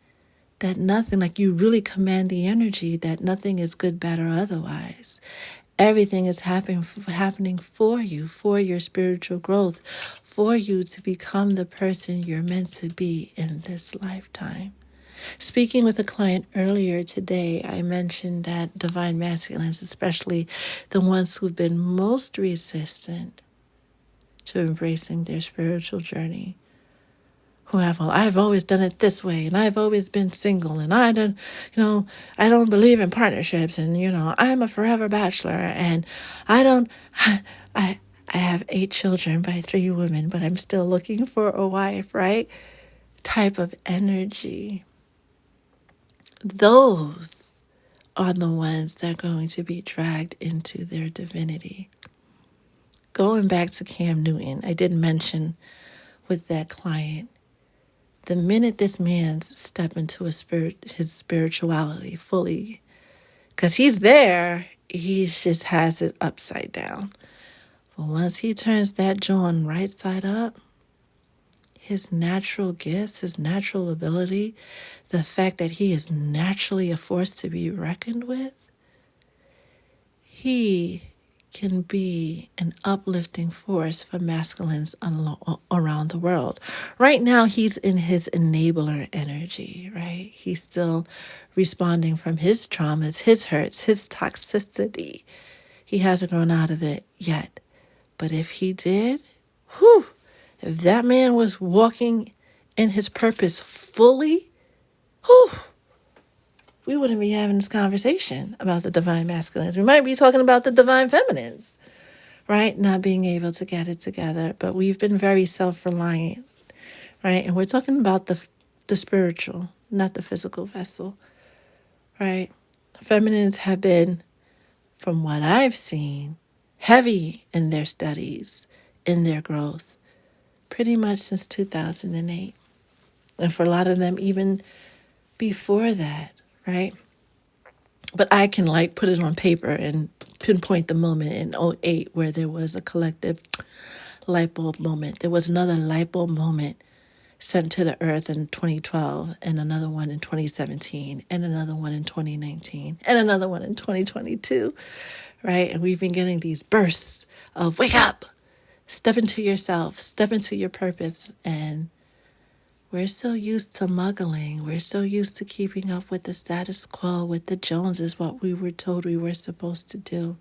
that nothing, like you really command the energy that nothing is good, bad, or otherwise. Everything is happening for you, for your spiritual growth, for you to become the person you're meant to be in this lifetime. Speaking with a client earlier today, I mentioned that divine masculines, especially the ones who've been most resistant to embracing their spiritual journey, who have, well, I've always done it this way, and I've always been single, and I don't believe in partnerships, and, I'm a forever bachelor, and I have 8 children by 3 women, but I'm still looking for a wife, right? type of energy, those are the ones that are going to be dragged into their divinity. Going back to Cam Newton, I did mention with that client, the minute this man step into his spirituality fully, because he's there, he just has it upside down. But once he turns that joint right side up, his natural gifts, his natural ability, the fact that he is naturally a force to be reckoned with, he can be an uplifting force for masculines around the world. Right now, he's in his enabler energy, right? He's still responding from his traumas, his hurts, his toxicity. He hasn't grown out of it yet. But if he did, whew, if that man was walking in his purpose fully, whew, we wouldn't be having this conversation about the divine masculines. We might be talking about the divine feminines, right? Not being able to get it together. But we've been very self-reliant, right? And we're talking about the spiritual, not the physical vessel, right? Feminines have been, from what I've seen, heavy in their studies, in their growth, pretty much since 2008. And for a lot of them, even before that, right? But I can put it on paper and pinpoint the moment in '08 where there was a collective light bulb moment. There was another light bulb moment sent to the earth in 2012, and another one in 2017, and another one in 2019, and another one in 2022, right? And we've been getting these bursts of wake up, step into yourself, step into your purpose. And we're so used to muggling. We're so used to keeping up with the status quo, with the Joneses, what we were told we were supposed to do,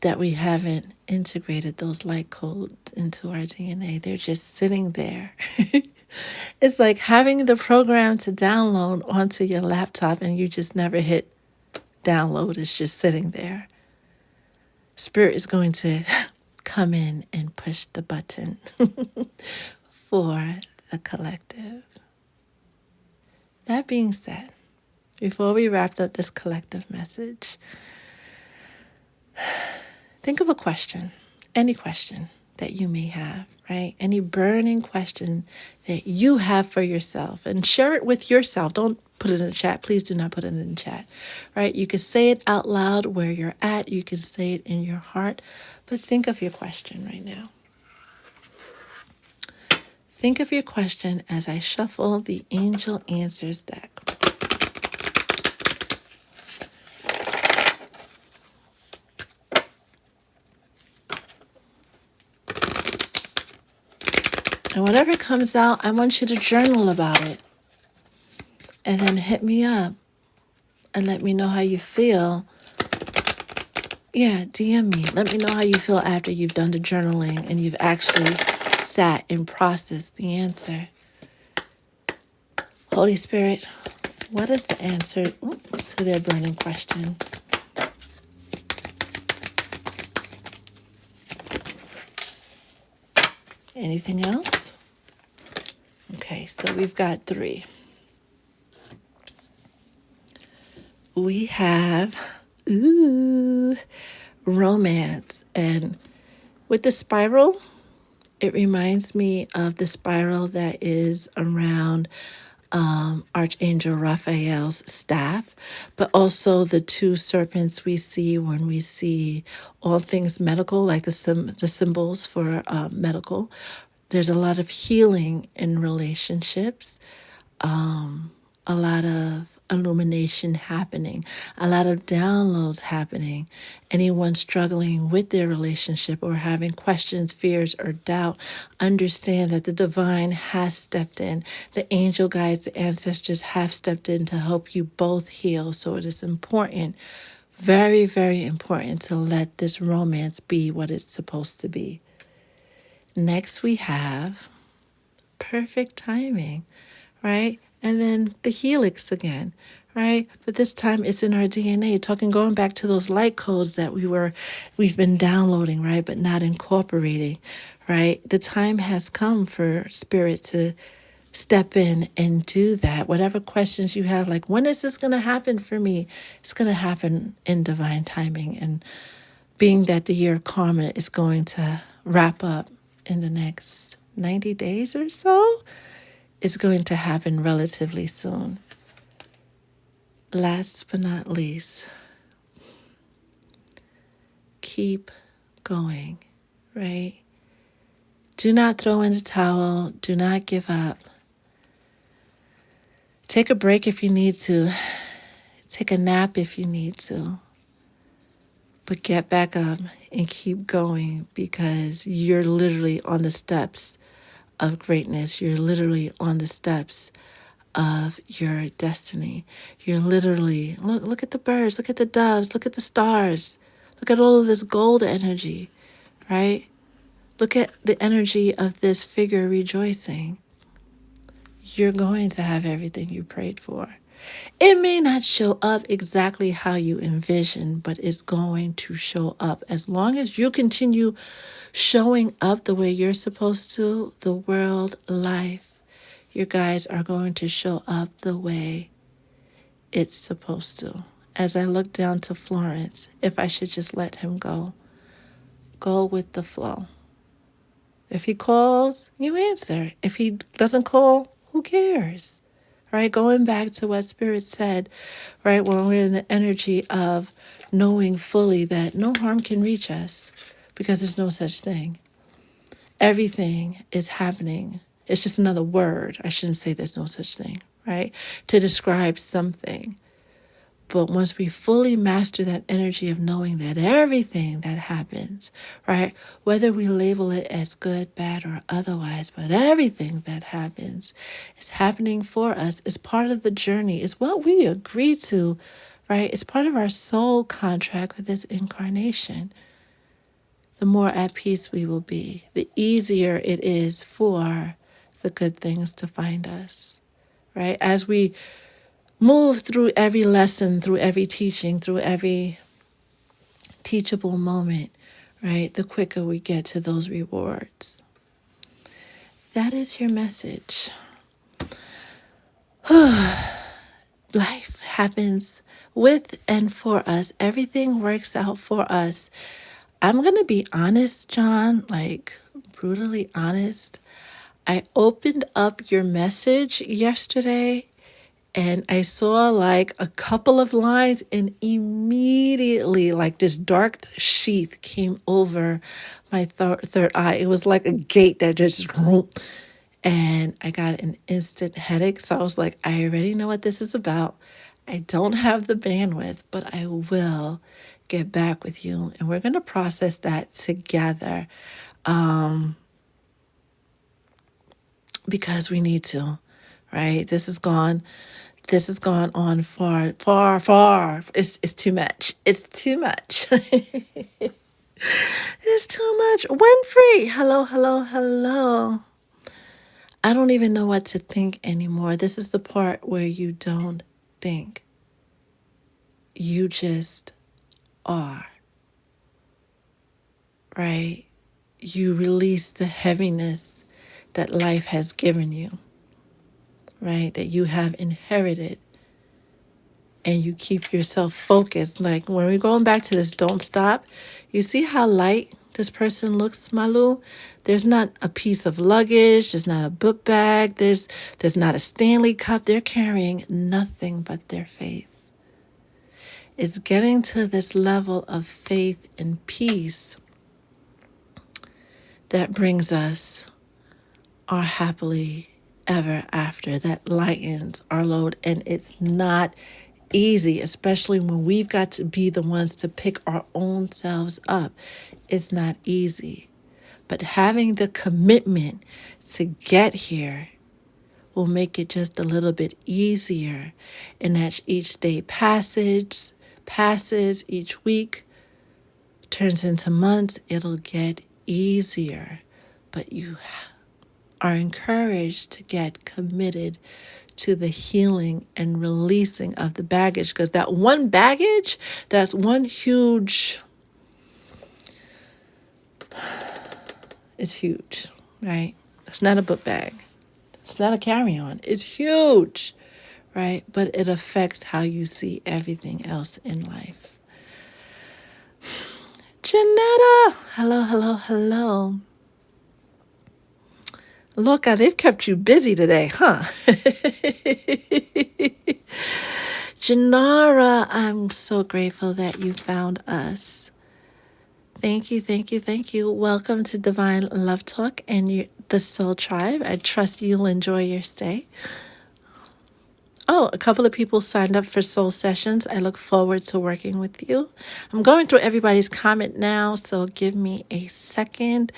that we haven't integrated those light codes into our DNA. They're just sitting there. It's like having the program to download onto your laptop and you just never hit download. It's just sitting there. Spirit is going to come in and push the button for the collective. That being said, before we wrap up this collective message, think of a question, any question that you may have, right? Any burning question that you have for yourself, and share it with yourself. Don't put it in the chat. Please do not put it in the chat, right? You can say it out loud where you're at. You can say it in your heart, but think of your question right now. Think of your question as I shuffle the Angel Answers deck. And whatever comes out, I want you to journal about it. And then hit me up and let me know how you feel. Yeah, DM me. Let me know how you feel after you've done the journaling and you've actually sat and processed the answer. Holy Spirit, what is the answer to their burning question? Anything else? Okay, so we've got 3. We have, romance. And with the spiral, it reminds me of the spiral that is around Archangel Raphael's staff, but also the 2 serpents we see when we see all things medical, like the symbols for medical. There's a lot of healing in relationships, a lot of illumination happening, a lot of downloads happening. Anyone struggling with their relationship or having questions, fears, or doubt, understand that the divine has stepped in. The angel guides, the ancestors have stepped in to help you both heal. So it is important, very, very important, to let this romance be what it's supposed to be. Next, we have perfect timing, right? And then the helix again, right? But this time it's in our DNA. Going back to those light codes that we've been downloading, right? But not incorporating, right? The time has come for spirit to step in and do that. Whatever questions you have, like, when is this going to happen for me? It's going to happen in divine timing. And being that the year of karma is going to wrap up in the next 90 days or so, it's going to happen relatively soon. Last but not least, keep going, right? Do not throw in the towel. Do not give up. Take a break if you need to. Take a nap if you need to. But get back up and keep going, because you're literally on the steps of greatness. You're literally on the steps of your destiny. You're literally, look at the birds, look at the doves, look at the stars, look at all of this gold energy, right? Look at the energy of this figure rejoicing. You're going to have everything you prayed for. It may not show up exactly how you envision, but it's going to show up. As long as you continue showing up the way you're supposed to, the world, life, your guys are going to show up the way it's supposed to. As I look down to Florence, if I should just let him go with the flow. If he calls, you answer. If he doesn't call, who cares? Right? Going back to what Spirit said, right? When we're in the energy of knowing fully that no harm can reach us, because there's no such thing. Everything is happening. It's just another word. I shouldn't say there's no such thing, right? To describe something. But once we fully master that energy of knowing that everything that happens, right, whether we label it as good, bad, or otherwise, but everything that happens is happening for us. It's part of the journey. It's what we agree to, right? It's part of our soul contract with this incarnation. The more at peace we will be, the easier it is for the good things to find us, right? As we move through every lesson, through every teaching, through every teachable moment, right? The quicker we get to those rewards. That is your message. Life happens with and for us. Everything works out for us. I'm going to be honest, John, like brutally honest. I opened up your message yesterday and I saw like a couple of lines, and immediately like this dark sheath came over my third eye. It was like a gate that just, and I got an instant headache. So I was like, I already know what this is about. I don't have the bandwidth, but I will get back with you. And we're going to process that together, because we need to, right? This has gone on far, far, far. It's too much. It's too much. It's too much. Winfrey, hello, hello, hello. I don't even know what to think anymore. This is the part where you don't think. You just are, right? You release the heaviness that life has given you, right? That you have inherited. And you keep yourself focused. Like when we're going back to this don't stop, you see how light this person looks, Malu? There's not a piece of luggage. There's not a book bag. There's not a Stanley cup. They're carrying nothing but their faith. It's getting to this level of faith and peace that brings us our happily ever after, that lightens our load. And it's not easy, especially when we've got to be the ones to pick our own selves up. It's not easy. But having the commitment to get here will make it just a little bit easier. And as each day passes, each week turns into months, it'll get easier. But you are encouraged to get committed to the healing and releasing of the baggage. Because that one baggage, that's one huge, it's huge, right? It's not a book bag. It's not a carry-on. It's huge, right? But it affects how you see everything else in life. Janetta, hello, hello, hello. Look, they've kept you busy today, huh? Janara, I'm so grateful that you found us. Thank you, thank you, thank you. Welcome to Divine Love Talk and the Soul Tribe. I trust you'll enjoy your stay. Oh, a couple of people signed up for soul sessions. I look forward to working with you. I'm going through everybody's comment now, so give me a second.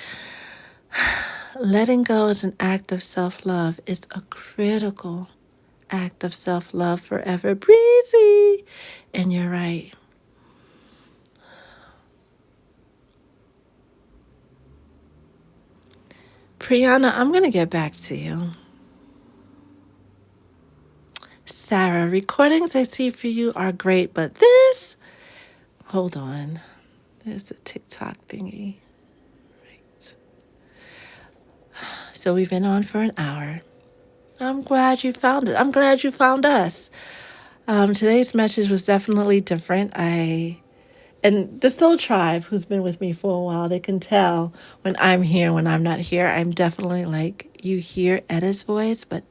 Letting go is an act of self-love. It's a critical act of self-love. Forever breezy. And you're right. Priyana, I'm going to get back to you. Sarah, recordings I see for you are great, but this, hold on. There's a TikTok thingy. Right. So we've been on for an hour. I'm glad you found it. I'm glad you found us. Today's message was definitely different. And the Soul Tribe, who's been with me for a while, they can tell when I'm here, when I'm not here. I'm definitely like, you hear Etta's voice, but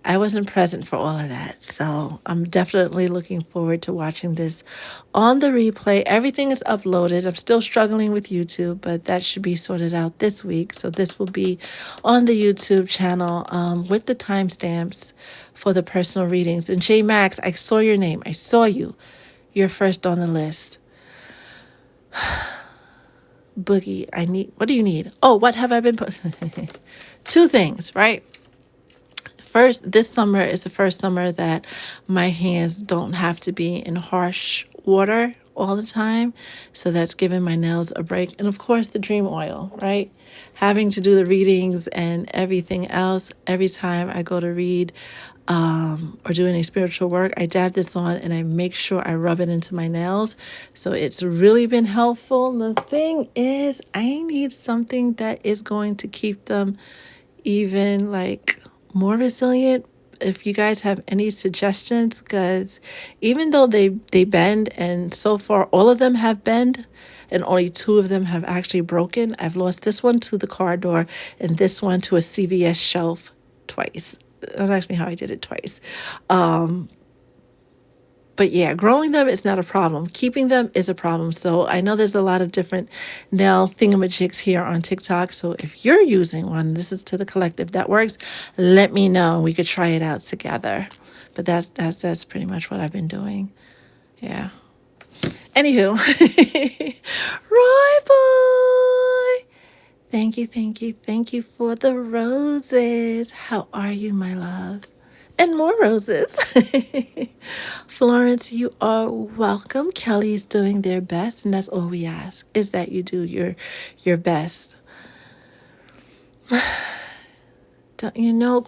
I wasn't present for all of that. So I'm definitely looking forward to watching this on the replay. Everything is uploaded. I'm still struggling with YouTube, but that should be sorted out this week. So this will be on the YouTube channel with the timestamps for the personal readings. And J Max, I saw your name. I saw you. You're first on the list. Boogie, what do you need? Oh, what have I been put? Two things, right? First, this summer is the first summer that my hands don't have to be in harsh water all the time. So that's giving my nails a break. And of course, the dream oil, right? Having to do the readings and everything else. Every time I go to read or do any spiritual work, I dab this on and I make sure I rub it into my nails. So it's really been helpful. The thing is, I need something that is going to keep them even like more resilient. If you guys have any suggestions, because even though they bend, and so far all of them have bent and only two of them have actually broken. I've lost this one to the car door and this one to a CVS shelf twice. Don't ask me how I did it twice. But yeah, growing them is not a problem. Keeping them is a problem. So I know there's a lot of different nail thingamajigs here on TikTok. So if you're using one, this is to the collective that works, let me know. We could try it out together. But that's pretty much what I've been doing. Yeah. Anywho, Roy boy. Thank you, thank you, thank you for the roses. How are you, my love? And more roses. Florence, you are welcome. Kelly's doing their best, and that's all we ask, is that you do your best. Don't you know,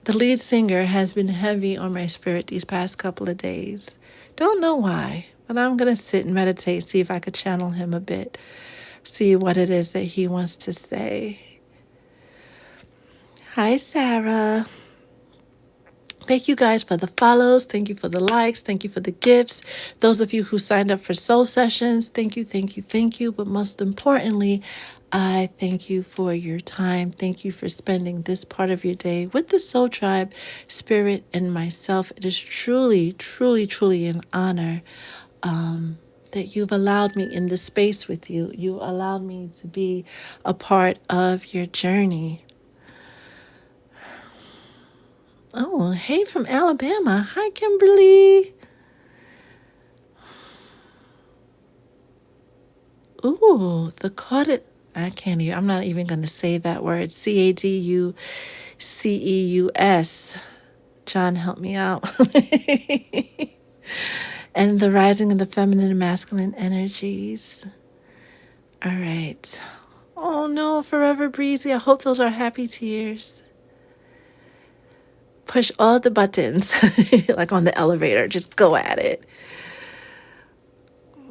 the lead singer has been heavy on my spirit these past couple of days. Don't know why, but I'm going to sit and meditate, see if I could channel him a bit, see what it is that he wants to say. Hi, Sarah. Thank you guys for the follows. Thank you for the likes. Thank you for the gifts. Those of you who signed up for soul sessions, thank you, thank you, thank you. But most importantly, I thank you for your time. Thank you for spending this part of your day with the Soul Tribe, Spirit, and myself. It is truly, truly, truly an honor that you've allowed me in this space with you. You allowed me to be a part of your journey. Oh, hey from Alabama. Hi, Kimberly. Ooh, I can't even, I'm not even going to say that word. Caduceus. John, help me out. And the rising of the feminine and masculine energies. All right. Oh no, Forever Breezy. I hope those are happy tears. Push all the buttons, like on the elevator. Just go at it.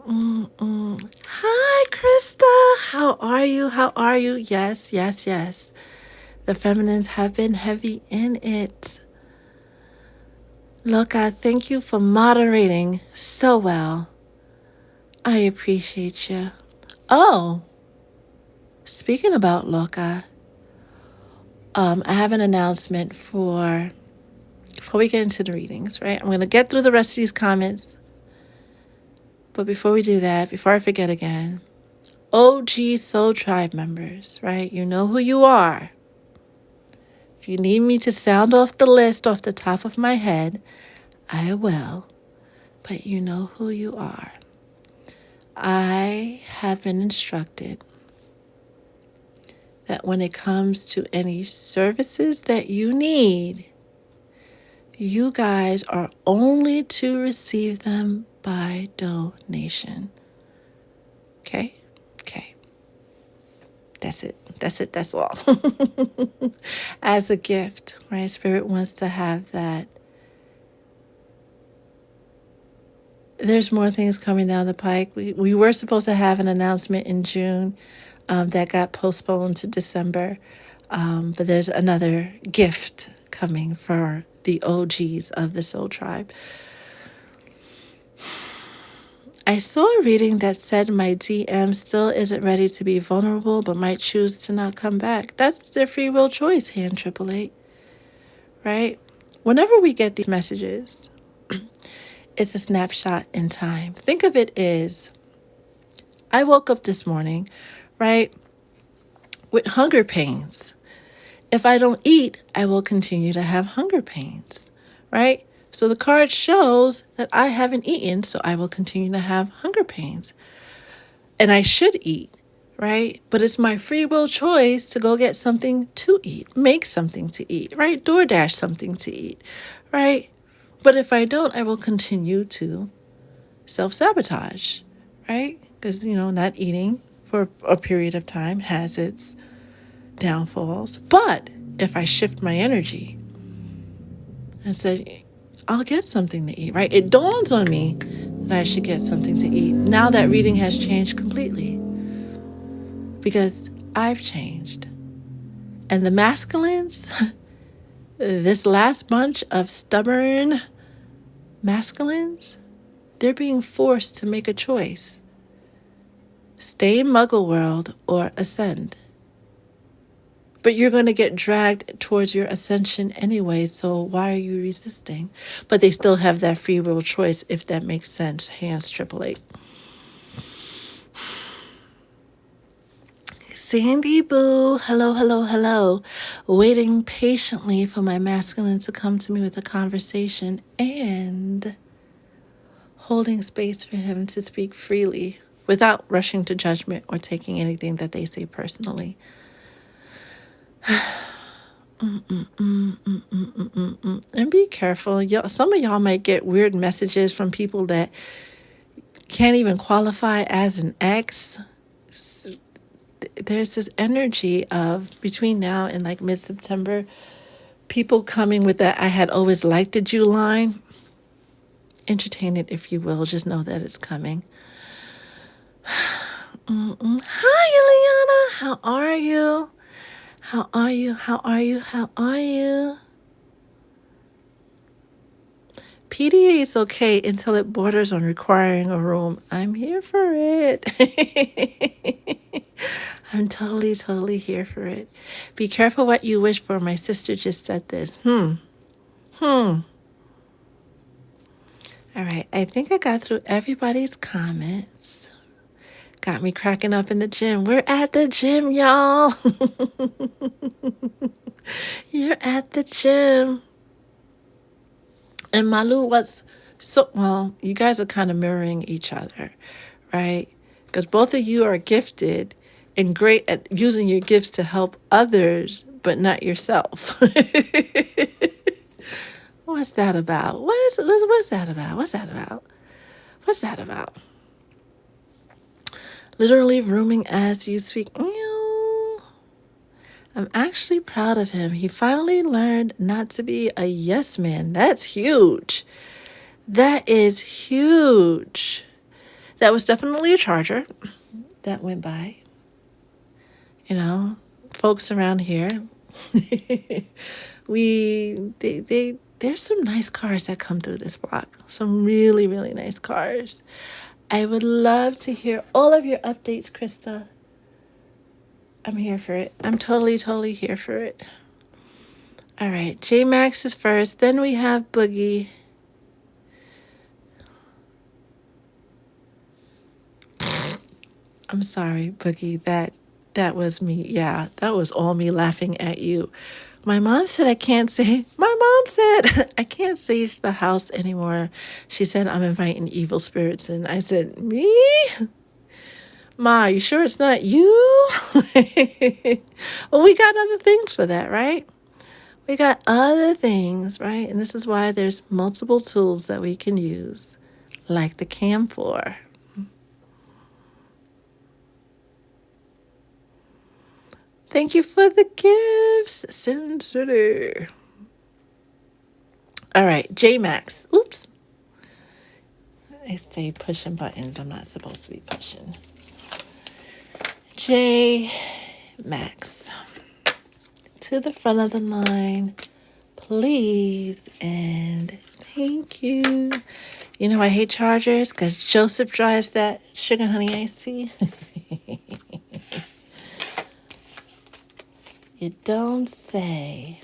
Hi, Krista. How are you? How are you? Yes, yes, yes. The feminines have been heavy in it. Loka, thank you for moderating so well. I appreciate you. Oh, speaking about Loka, I have an announcement before we get into the readings, right? I'm going to get through the rest of these comments. But before we do that, before I forget again, OG Soul Tribe members, right? You know who you are. If you need me to sound off the list off the top of my head, I will. But you know who you are. I have been instructed that when it comes to any services that you need, you guys are only to receive them by donation. Okay? Okay. That's it. That's it. That's all. As a gift, right? Spirit wants to have that. There's more things coming down the pike. We were supposed to have an announcement in June that got postponed to December. But there's another gift coming for the OGs of the Soul Tribe. I saw a reading that said my DM still isn't ready to be vulnerable, but might choose to not come back. That's their free will choice, hand 888, right? Whenever we get these messages, it's a snapshot in time. Think of it as, I woke up this morning, right, with hunger pains. If I don't eat, I will continue to have hunger pains, right? So the card shows that I haven't eaten, so I will continue to have hunger pains. And I should eat, right? But it's my free will choice to go get something to eat, make something to eat, right? DoorDash something to eat, right? But if I don't, I will continue to self-sabotage, right? Because, not eating for a period of time has its downfalls. But if I shift my energy and say, I'll get something to eat, right? It dawns on me that I should get something to eat. Now that reading has changed completely because I've changed. And the masculines, this last bunch of stubborn masculines, they're being forced to make a choice. Stay in Muggle world or ascend. But you're going to get dragged towards your ascension anyway, so why are you resisting? But they still have that free will choice, if that makes sense. Hands 888. Sandy Boo, hello, hello, hello. Waiting patiently for my masculine to come to me with a conversation and holding space for him to speak freely without rushing to judgment or taking anything that they say personally. And be careful. Some of y'all might get weird messages from people that can't even qualify as an ex. There's this energy of between now and like mid-September, people coming with that I had always liked you line. Entertain it if you will. Just know that it's coming. Hi, Eliana. How are you? How are you? How are you? How are you? PDA is okay until it borders on requiring a room. I'm here for it. I'm totally, totally here for it. Be careful what you wish for. My sister just said this. All right. I think I got through everybody's comments. Got me cracking up in the gym. We're at the gym, y'all. You're at the gym. And Malu, you guys are kind of mirroring each other, right? Because both of you are gifted and great at using your gifts to help others, but not yourself. What's that about? What's that about? What's that about? What's that about? Literally rooming as you speak. I'm actually proud of him. He finally learned not to be a yes man. That's huge. That is huge. That was definitely a charger that went by. You know, folks around here, there's some nice cars that come through this block. Some really, really nice cars. I would love to hear all of your updates, Krista. I'm here for it. I'm totally, totally here for it. All right, J Max is first. Then we have Boogie. I'm sorry, Boogie. That was me. Yeah, that was all me laughing at you. My mom said I can't say. My mom said I can't sage the house anymore. She said I'm inviting evil spirits, and I said, me? Ma, you sure it's not you? Well, we got other things for that, right? We got other things, right? And this is why there's multiple tools that we can use, like the camphor. Thank you for the gifts, Sin City. All right, J Max. Oops. I stay pushing buttons I'm not supposed to be pushing. J Max. To the front of the line, please, and thank you. You know I hate chargers because Joseph drives that sugar honey iced tea. You don't say.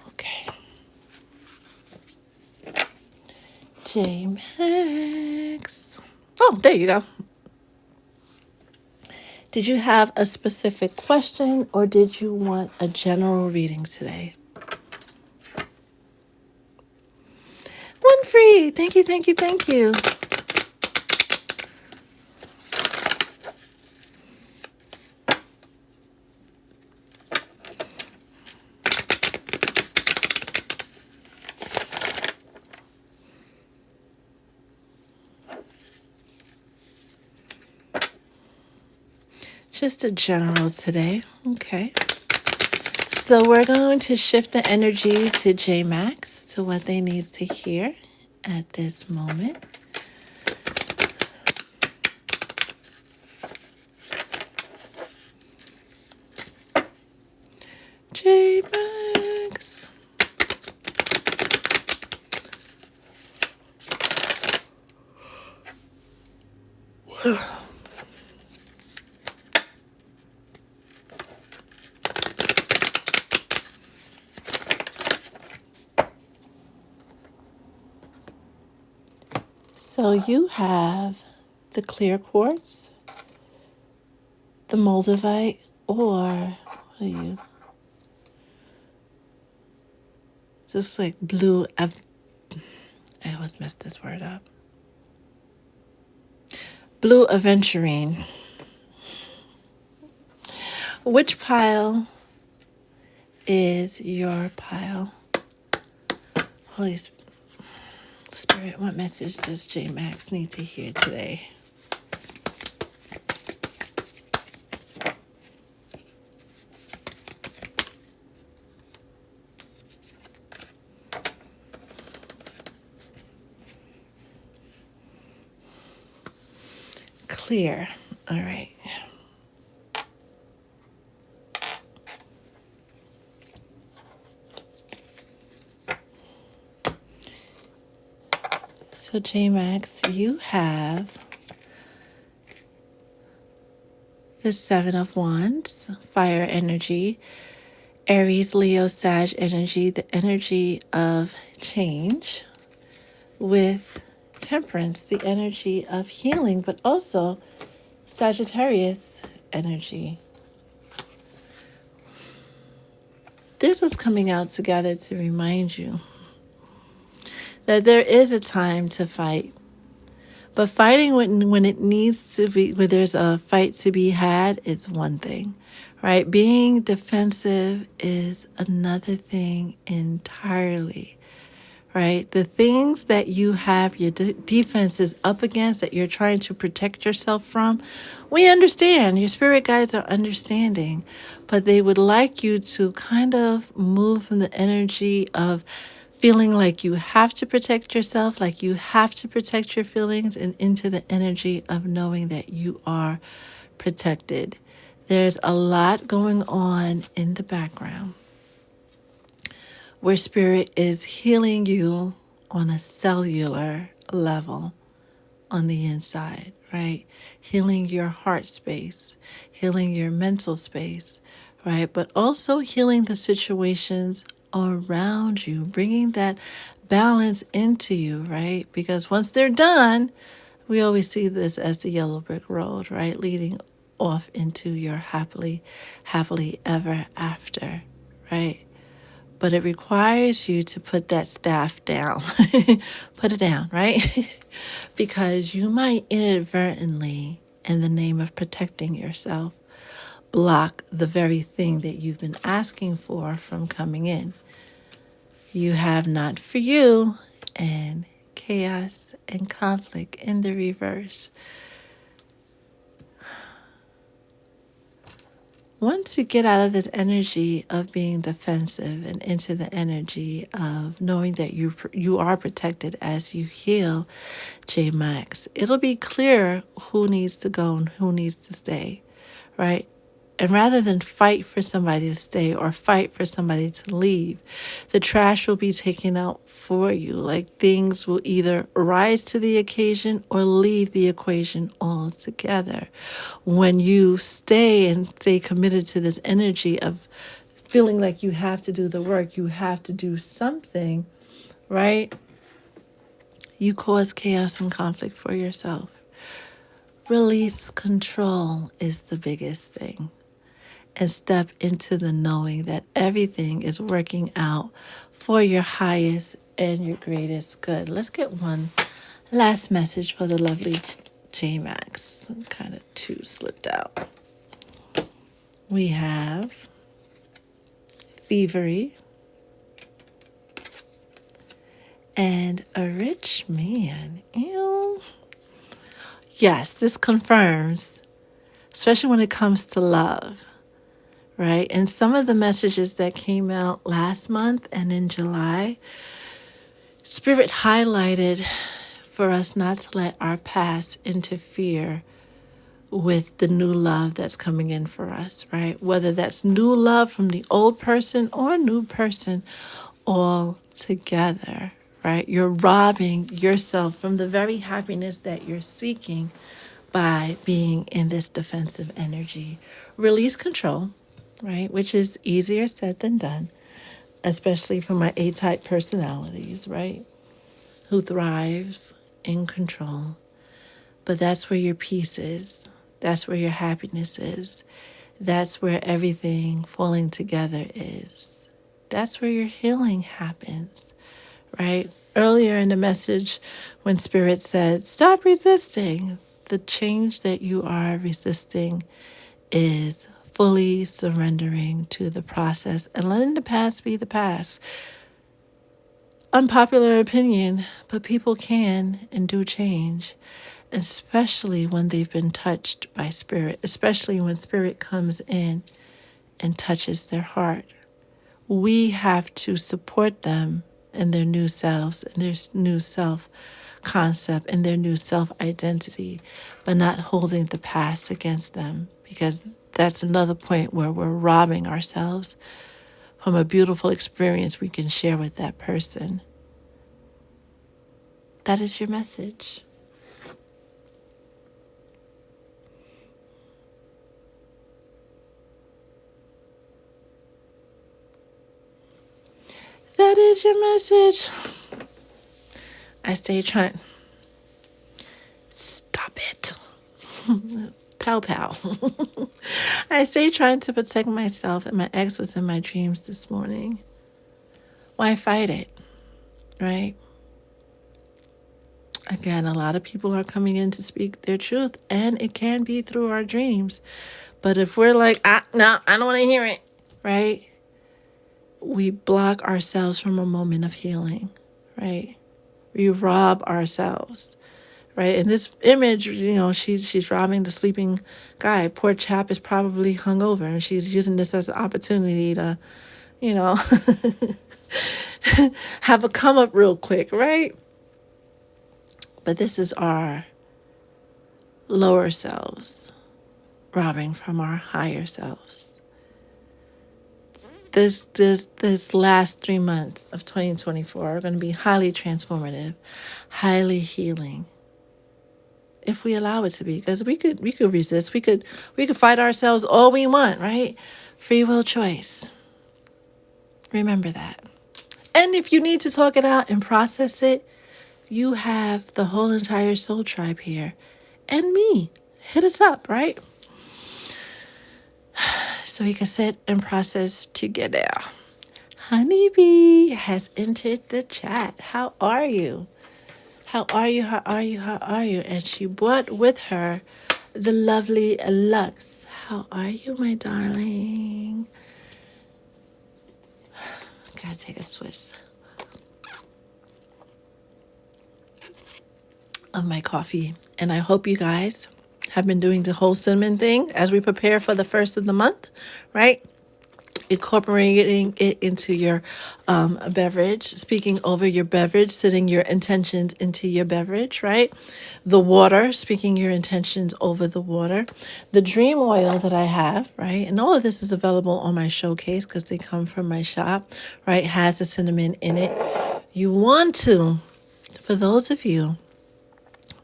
Okay. J Max. Oh, there you go. Did you have a specific question or did you want a general reading today? One free. Thank you, thank you, thank you. Just a general today. Okay. So we're going to shift the energy to J Max, to what they need to hear at this moment. J Max. So you have the clear quartz, the moldavite, or what are you? Just like blue. I always mess this word up. Blue aventurine. Which pile is your pile? Holy Spirit, what message does J Max need to hear today? Clear. All right. So J Max, you have the Seven of Wands, fire energy, Aries, Leo, Sag energy, the energy of change, with Temperance, the energy of healing, but also Sagittarius energy. This is coming out together to remind you that there is a time to fight, But fighting when it needs to be, when there's a fight to be had, it's one thing, right? Being defensive is another thing entirely, right? The things that you have your defense is up against, that you're trying to protect yourself from, we understand. Your spirit guides are understanding, but they would like you to kind of move from the energy of feeling like you have to protect yourself, like you have to protect your feelings, and into the energy of knowing that you are protected. There's a lot going on in the background where spirit is healing you on a cellular level on the inside, right? Healing your heart space, healing your mental space, right? But also healing the situations around you, bringing that balance into you, right? Because once they're done, we always see this as the yellow brick road, right? Leading off into your happily ever after, right? But it requires you to put that staff down. Put it down, right? Because you might inadvertently, in the name of protecting yourself, block the very thing that you've been asking for from coming in. You have not for you, and chaos and conflict in the reverse. Once you get out of this energy of being defensive and into the energy of knowing that you are protected as you heal, J Max, it'll be clear who needs to go and who needs to stay, right? And rather than fight for somebody to stay or fight for somebody to leave, the trash will be taken out for you. Like things will either rise to the occasion or leave the equation altogether. When you stay and stay committed to this energy of feeling like you have to do the work, you have to do something, right? You cause chaos and conflict for yourself. Release control is the biggest thing. And step into the knowing that everything is working out for your highest and your greatest good. Let's get one last message for the lovely J Max. Kind of two slipped out. We have thievery and a rich man. Ew. Yes, this confirms, especially when it comes to love, right? And some of the messages that came out last month and in July, Spirit highlighted for us not to let our past interfere with the new love that's coming in for us, right? Whether that's new love from the old person or a new person all together, right? You're robbing yourself from the very happiness that you're seeking by being in this defensive energy. Release control, right? Which is easier said than done, especially for my A-type personalities, right? Who thrive in control. But that's where your peace is. That's where your happiness is. That's where everything falling together is. That's where your healing happens, right? Earlier in the message, when Spirit said, stop resisting, the change that you are resisting is fully surrendering to the process and letting the past be the past. Unpopular opinion, but people can and do change, especially when they've been touched by Spirit, especially when Spirit comes in and touches their heart. We have to support them in their new selves, in their new self concept, in their new self identity, but not holding the past against them, because that's another point where we're robbing ourselves from a beautiful experience we can share with that person. That is your message. That is your message. I stay trying. Stop it. Pow pow. I stay trying to protect myself, and my ex was in my dreams this morning. Why fight it, right? Again, a lot of people are coming in to speak their truth, and it can be through our dreams. But if we're like, no, I don't want to hear it, right? We block ourselves from a moment of healing, right? We rob ourselves, right? In this image, she's robbing the sleeping guy. Poor chap is probably hungover, and she's using this as an opportunity to, have a come up real quick, right? But this is our lower selves robbing from our higher selves. This last 3 months of 2024 are going to be highly transformative, highly healing, if we allow it to be. Because we could resist, we could fight ourselves all we want, right? Free will choice. Remember that. And if you need to talk it out and process it, you have the whole entire soul tribe here, and me. Hit us up, right? So we can sit and process together. Honeybee has entered the chat. How are you? How are you? How are you? How are you? And she brought with her the lovely Lux. How are you, my darling? Gotta take a Swiss of my coffee. And I hope you guys have been doing the whole cinnamon thing as we prepare for the first of the month, right? Incorporating it into your beverage, speaking over your beverage, setting your intentions into your beverage, right? The water, speaking your intentions over the water. The dream oil that I have, right? And all of this is available on my showcase because they come from my shop, right? Has the cinnamon in it. You want to, for those of you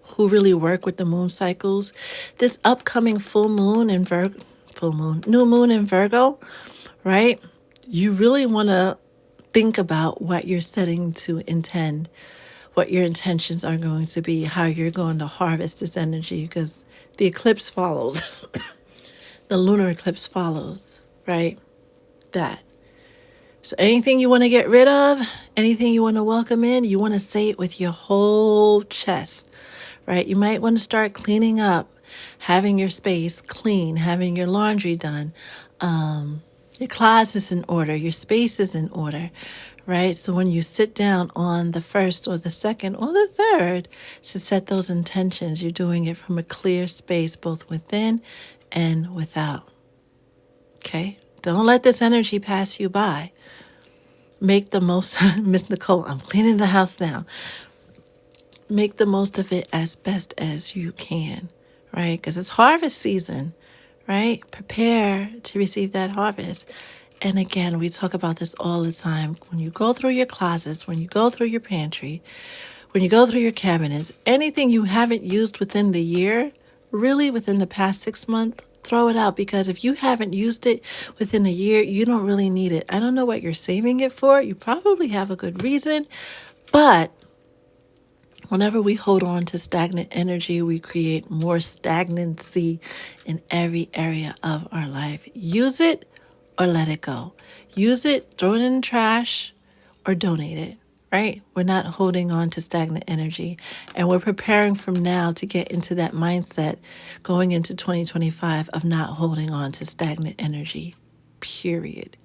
who really work with the moon cycles, this upcoming new moon in Virgo, right? You really want to think about what you're setting to intend, what your intentions are going to be, how you're going to harvest this energy, because the eclipse follows. The lunar eclipse follows, right? That. So anything you want to get rid of, anything you want to welcome in, you want to say it with your whole chest, right? You might want to start cleaning up, having your space clean, having your laundry done, your closet's in order, your space is in order, right? So when you sit down on the first or the second or the third to set those intentions, you're doing it from a clear space, both within and without. Okay? Don't let this energy pass you by. Make the most, Miss Nicole, I'm cleaning the house now. Make the most of it as best as you can, right? Because it's harvest season, right? Prepare to receive that harvest. And again, we talk about this all the time. When you go through your closets, when you go through your pantry, when you go through your cabinets, anything you haven't used within the year, really within the past 6 months, throw it out. Because if you haven't used it within a year, you don't really need it. I don't know what you're saving it for. You probably have a good reason. But whenever we hold on to stagnant energy, we create more stagnancy in every area of our life. Use it or let it go. Use it, throw it in the trash, or donate it, right? We're not holding on to stagnant energy. And we're preparing from now to get into that mindset going into 2025 of not holding on to stagnant energy, period,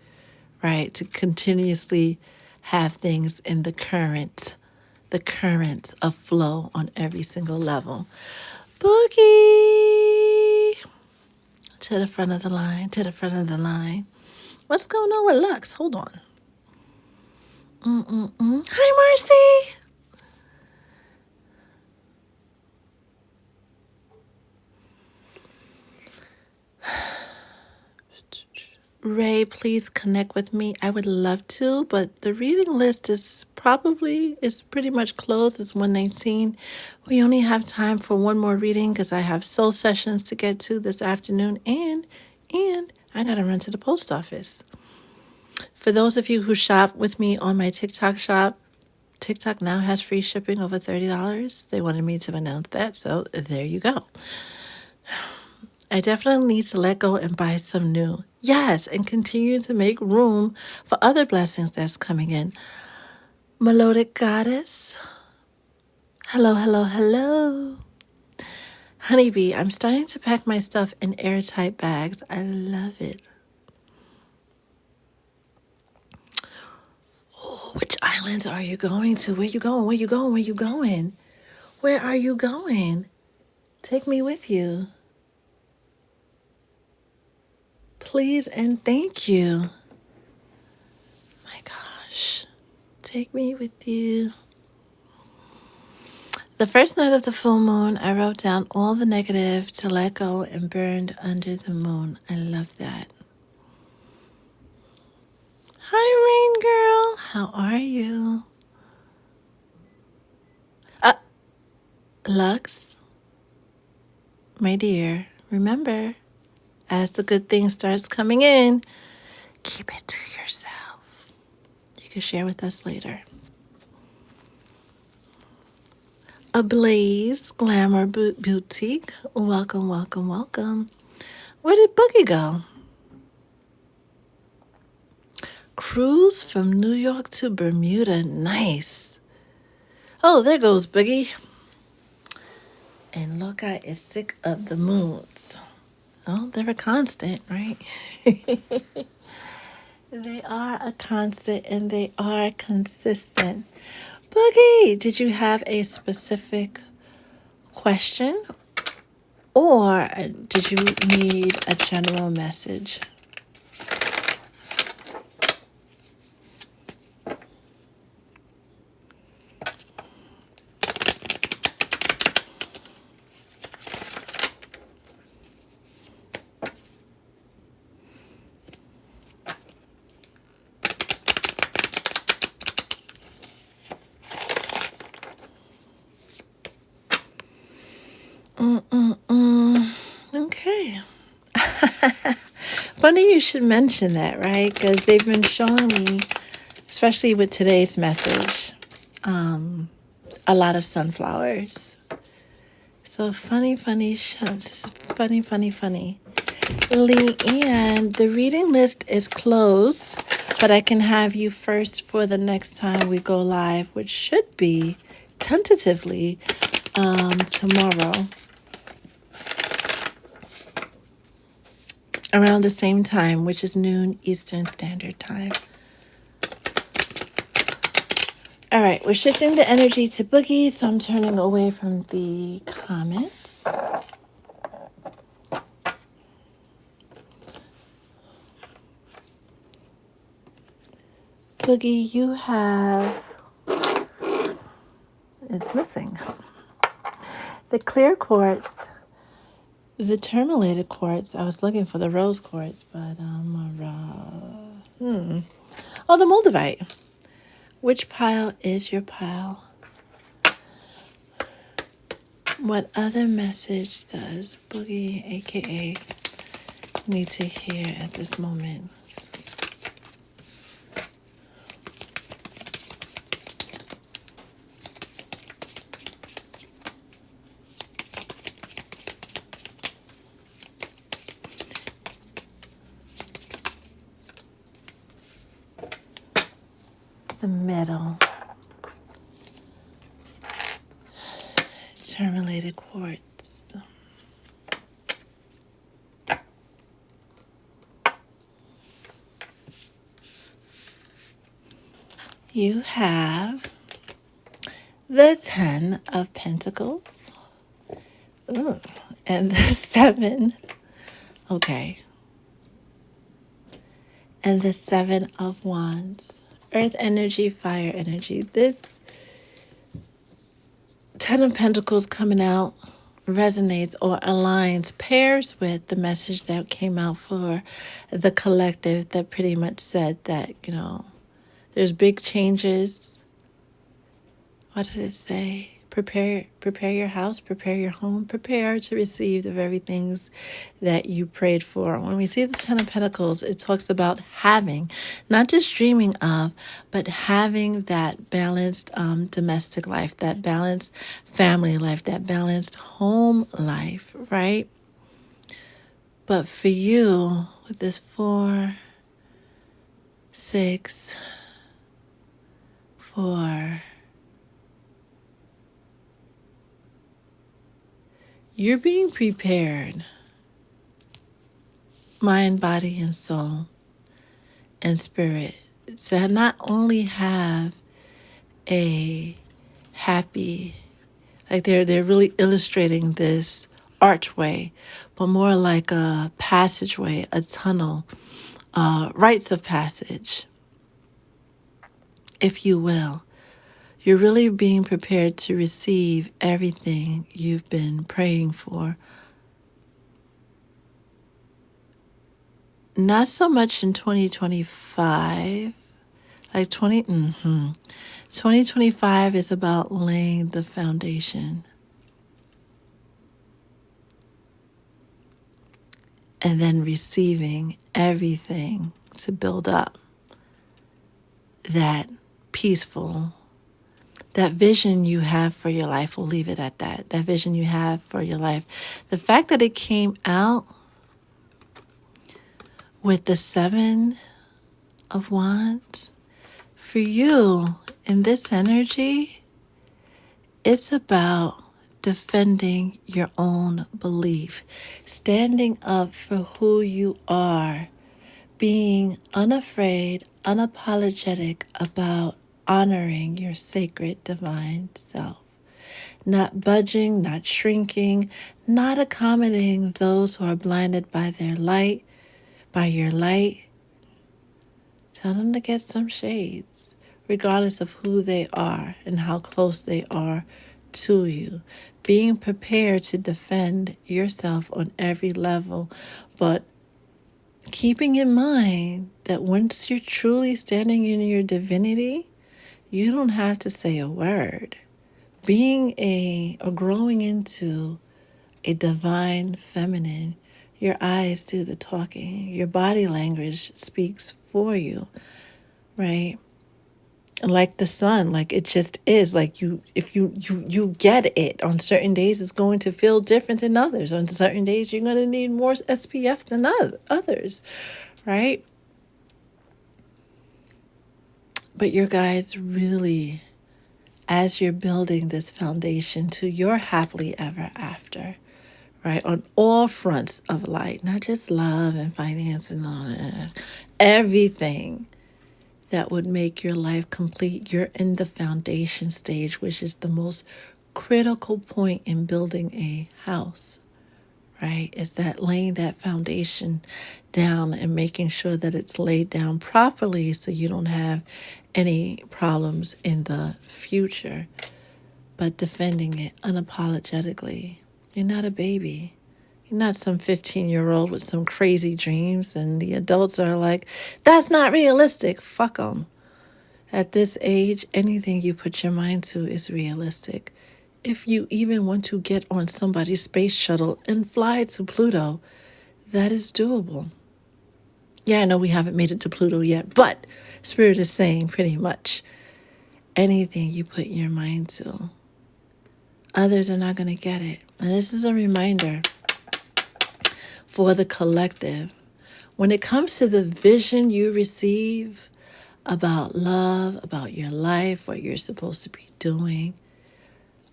right? To continuously have things in the current of flow on every single level. Boogie! To the front of the line, to the front of the line. What's going on with Lux? Hold on. Hi, Marcy! Ray, please connect with me. I would love to, but the reading list is pretty much closed. It's 1:19. We only have time for one more reading because I have soul sessions to get to this afternoon, and I gotta run to the post office. For those of you who shop with me on my TikTok shop, TikTok now has free shipping over $30. They wanted me to announce that, so there you go. I definitely need to let go and buy some new. Yes, and continue to make room for other blessings that's coming in. Melodic Goddess, Hello, hello, hello. Honeybee, I'm starting to pack my stuff in airtight bags. I love it. Oh, which islands are you going to? Where you going? Where you going? Where you going? Where are you going? Take me with you. Please and thank you. My gosh. Take me with you. The first night of the full moon, I wrote down all the negative to let go and burned under the moon. I love that. Hi, Rain Girl. How are you? Lux, my dear, remember, as the good thing starts coming in, keep it to yourself. You can share with us later. Ablaze Glamour Boutique. Welcome, welcome, welcome. Where did Boogie go? Cruise from New York to Bermuda. Nice. Oh, there goes Boogie. And Loci is sick of the moons. Oh, they're a constant, right? They are a constant and they are consistent. Boogie, did you have a specific question or did you need a general message? Okay. Funny you should mention that, right? Because they've been showing me, especially with today's message, a lot of sunflowers. So funny. Leanne, the reading list is closed, but I can have you first for the next time we go live, which should be tentatively tomorrow around the same time, which is noon Eastern Standard Time. All right, we're shifting the energy to Boogie, so I'm turning away from the comments. Boogie, you have, it's missing. The clear quartz, the tourmalated quartz. I was looking for the rose quartz, but Oh, the moldavite. Which pile is your pile? What other message does Boogie, aka, need to hear at this moment? The middle. Tourmalated quartz. You have the 10 of Pentacles. Ooh, and the 7. Okay. And the 7 of Wands. Earth energy, fire energy. This 10 of Pentacles coming out resonates or aligns, pairs with the message that came out for the collective that pretty much said that, there's big changes. What did it say? Prepare your house, prepare your home, prepare to receive the very things that you prayed for. When we see the 10 of Pentacles, it talks about having, not just dreaming of, but having that balanced domestic life, that balanced family life, that balanced home life, right? But for you, with this 4, 6, 4, You're being prepared, mind, body, and soul, and spirit, to not only have a happy, like they're really illustrating this archway, but more like a passageway, a tunnel, rites of passage, if you will. You're really being prepared to receive everything you've been praying for. Not so much in 2025, like 2025 is about laying the foundation and then receiving everything to build up that peaceful, that vision you have for your life. We'll leave it at that. That vision you have for your life. The fact that it came out with the 7 of Wands, for you in this energy, it's about defending your own belief, standing up for who you are, being unafraid, unapologetic about honoring your sacred divine self, not budging, not shrinking, not accommodating those who are blinded by their light, by your light. Tell them to get some shades, regardless of who they are and how close they are to you. Being prepared to defend yourself on every level, but keeping in mind that once you're truly standing in your divinity, you don't have to say a word. Being or growing into a divine feminine, your eyes do the talking. Your body language speaks for you, right? Like the sun, like it just is. Like if you get it. On certain days it's going to feel different than others. On certain days you're going to need more SPF than others, right? But your guides really, as you're building this foundation to your happily ever after, right, on all fronts of life, not just love and finance and all that, everything that would make your life complete, you're in the foundation stage, which is the most critical point in building a house, right? Is that laying that foundation down and making sure that it's laid down properly so you don't have any problems in the future, but defending it unapologetically. You're not a baby. You're not some 15-year-old with some crazy dreams and the adults are like, that's not realistic. Fuck them. At this age, anything you put your mind to is realistic. If you even want to get on somebody's space shuttle and fly to Pluto, that is doable. Yeah, I know we haven't made it to Pluto yet, but Spirit is saying pretty much anything you put your mind to, others are not going to get it. And this is a reminder for the collective. When it comes to the vision you receive about love, about your life, what you're supposed to be doing,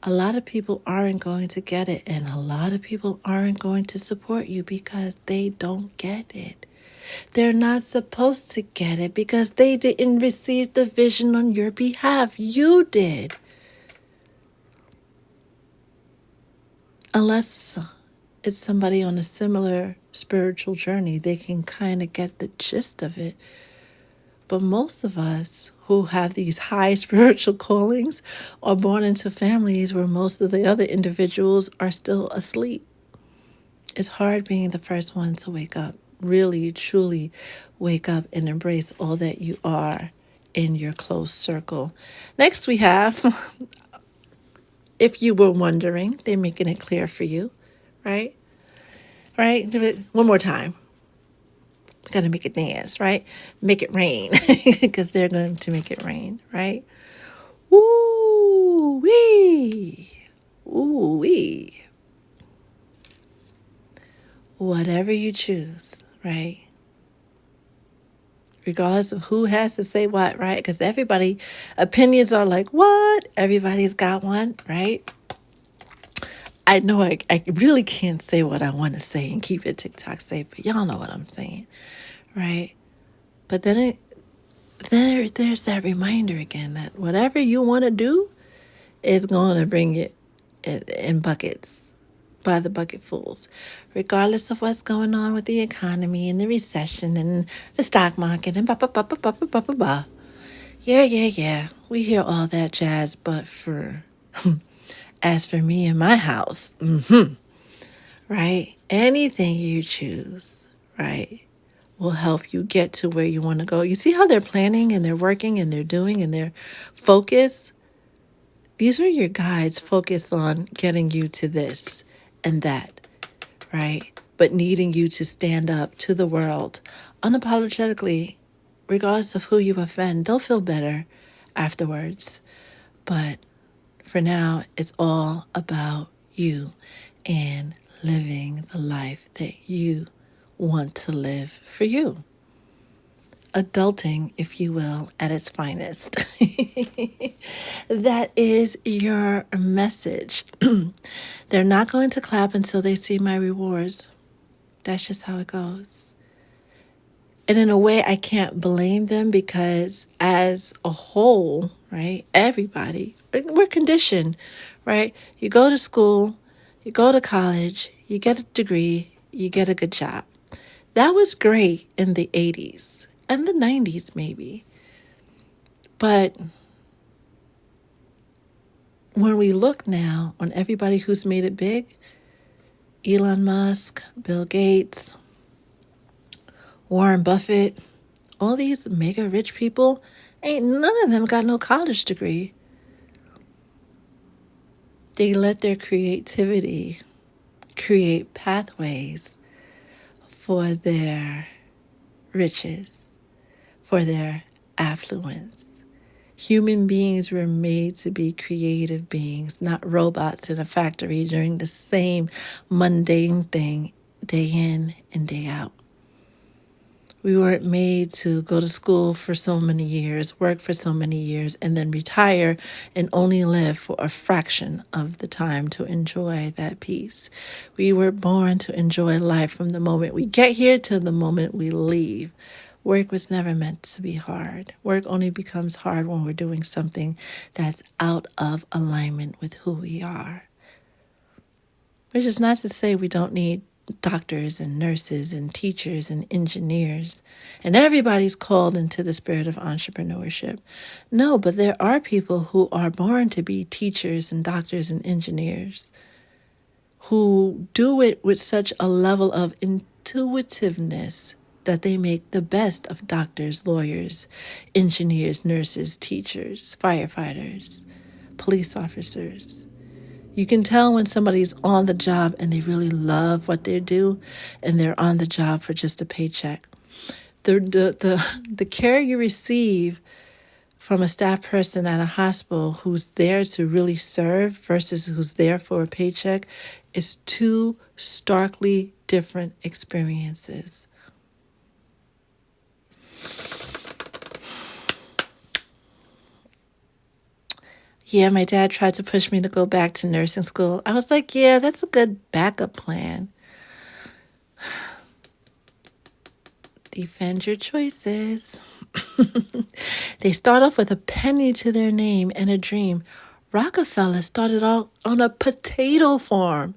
a lot of people aren't going to get it, and a lot of people aren't going to support you because they don't get it. They're not supposed to get it because they didn't receive the vision on your behalf. You did. Unless it's somebody on a similar spiritual journey, they can kind of get the gist of it. But most of us who have these high spiritual callings are born into families where most of the other individuals are still asleep. It's hard being the first one to wake up, really, truly wake up and embrace all that you are in your close circle. Next we have, if you were wondering, they're making it clear for you, right? Right? Do it one more time. Got to make it dance, right? Make it rain, because they're going to make it rain, right? Ooh wee, ooh wee. Whatever you choose, right? Regardless of who has to say what, right? Because everybody, opinions are like, what? Everybody's got one, right? I know I really can't say what I want to say and keep it TikTok safe, but y'all know what I'm saying, right? But there's that reminder again that whatever you want to do is going to bring it in buckets, by the bucketfuls, regardless of what's going on with the economy and the recession and the stock market and blah, blah, blah, blah, blah, blah, blah, blah, blah. Yeah, yeah, yeah. We hear all that jazz, but as for me and my house, right? Anything you choose, right, will help you get to where you want to go. You see how they're planning and they're working and they're doing and they're focused? These are your guides focused on getting you to this and that, right? But needing you to stand up to the world unapologetically, regardless of who you offend. They'll feel better afterwards. But for now, it's all about you and living the life that you want to live for you. Adulting, if you will, at its finest. That is your message. They're not going to clap until they see my rewards. That's just how it goes. And in a way, I can't blame them because, as a whole, right, everybody, we're conditioned, right? You go to school, you go to college, you get a degree, you get a good job. That was great in the 80s and the 90s, maybe. But when we look now on everybody who's made it big, Elon Musk, Bill Gates, Warren Buffett, all these mega rich people, ain't none of them got no college degree. They let their creativity create pathways for their riches, for their affluence. Human beings were made to be creative beings, not robots in a factory doing the same mundane thing day in and day out. We weren't made to go to school for so many years, work for so many years, and then retire and only live for a fraction of the time to enjoy that peace. We were born to enjoy life from the moment we get here to the moment we leave. Work was never meant to be hard. Work only becomes hard when we're doing something that's out of alignment with who we are. Which is not to say we don't need doctors and nurses and teachers and engineers. And everybody's called into the spirit of entrepreneurship. No, but there are people who are born to be teachers and doctors and engineers who do it with such a level of intuitiveness that they make the best of doctors, lawyers, engineers, nurses, teachers, firefighters, police officers. You can tell when somebody's on the job and they really love what they do and they're on the job for just a paycheck. The care you receive from a staff person at a hospital who's there to really serve versus who's there for a paycheck is two starkly different experiences. Yeah, my dad tried to push me to go back to nursing school. I was like, yeah, that's a good backup plan. Defend your choices. They start off with a penny to their name and a dream. Rockefeller started out on a potato farm.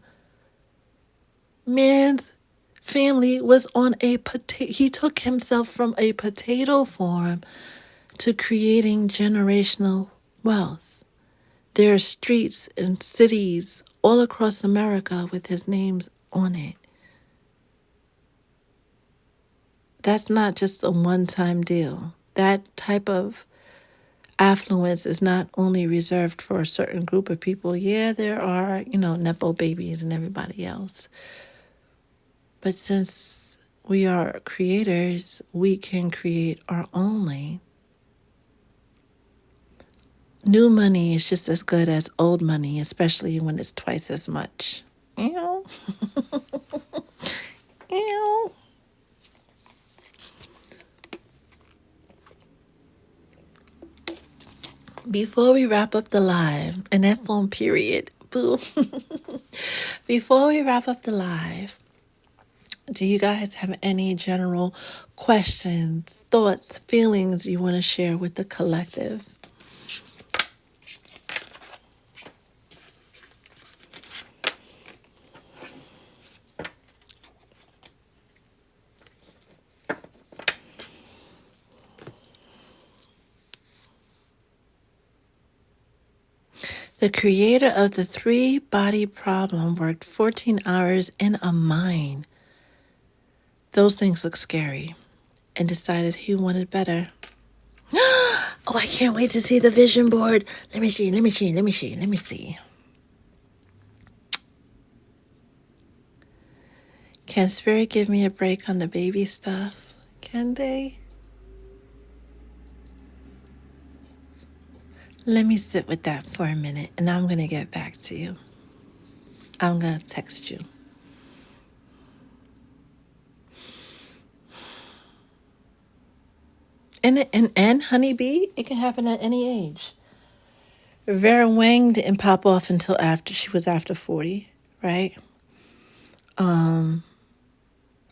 Man's family was on a potato. He took himself from a potato farm to creating generational wealth. There are streets and cities all across America with his names on it. That's not just a one-time deal. That type of affluence is not only reserved for a certain group of people. Yeah, there are, Nepo babies and everybody else. But since we are creators, we can create our own lane. New money is just as good as old money, especially when it's twice as much. Ew. Ew. Before we wrap up the live, and that's on period, Boo. Before we wrap up the live, do you guys have any general questions, thoughts, feelings you want to share with the collective? The creator of the 3-body problem worked 14 hours in a mine. Those things look scary, and decided he wanted better. Oh, I can't wait to see the vision board. Let me see. Can Spirit give me a break on the baby stuff? Can they? Let me sit with that for a minute, and I'm going to get back to you. I'm going to text you. And honeybee, it can happen at any age. Vera Wang didn't pop off until after she was after 40, right? A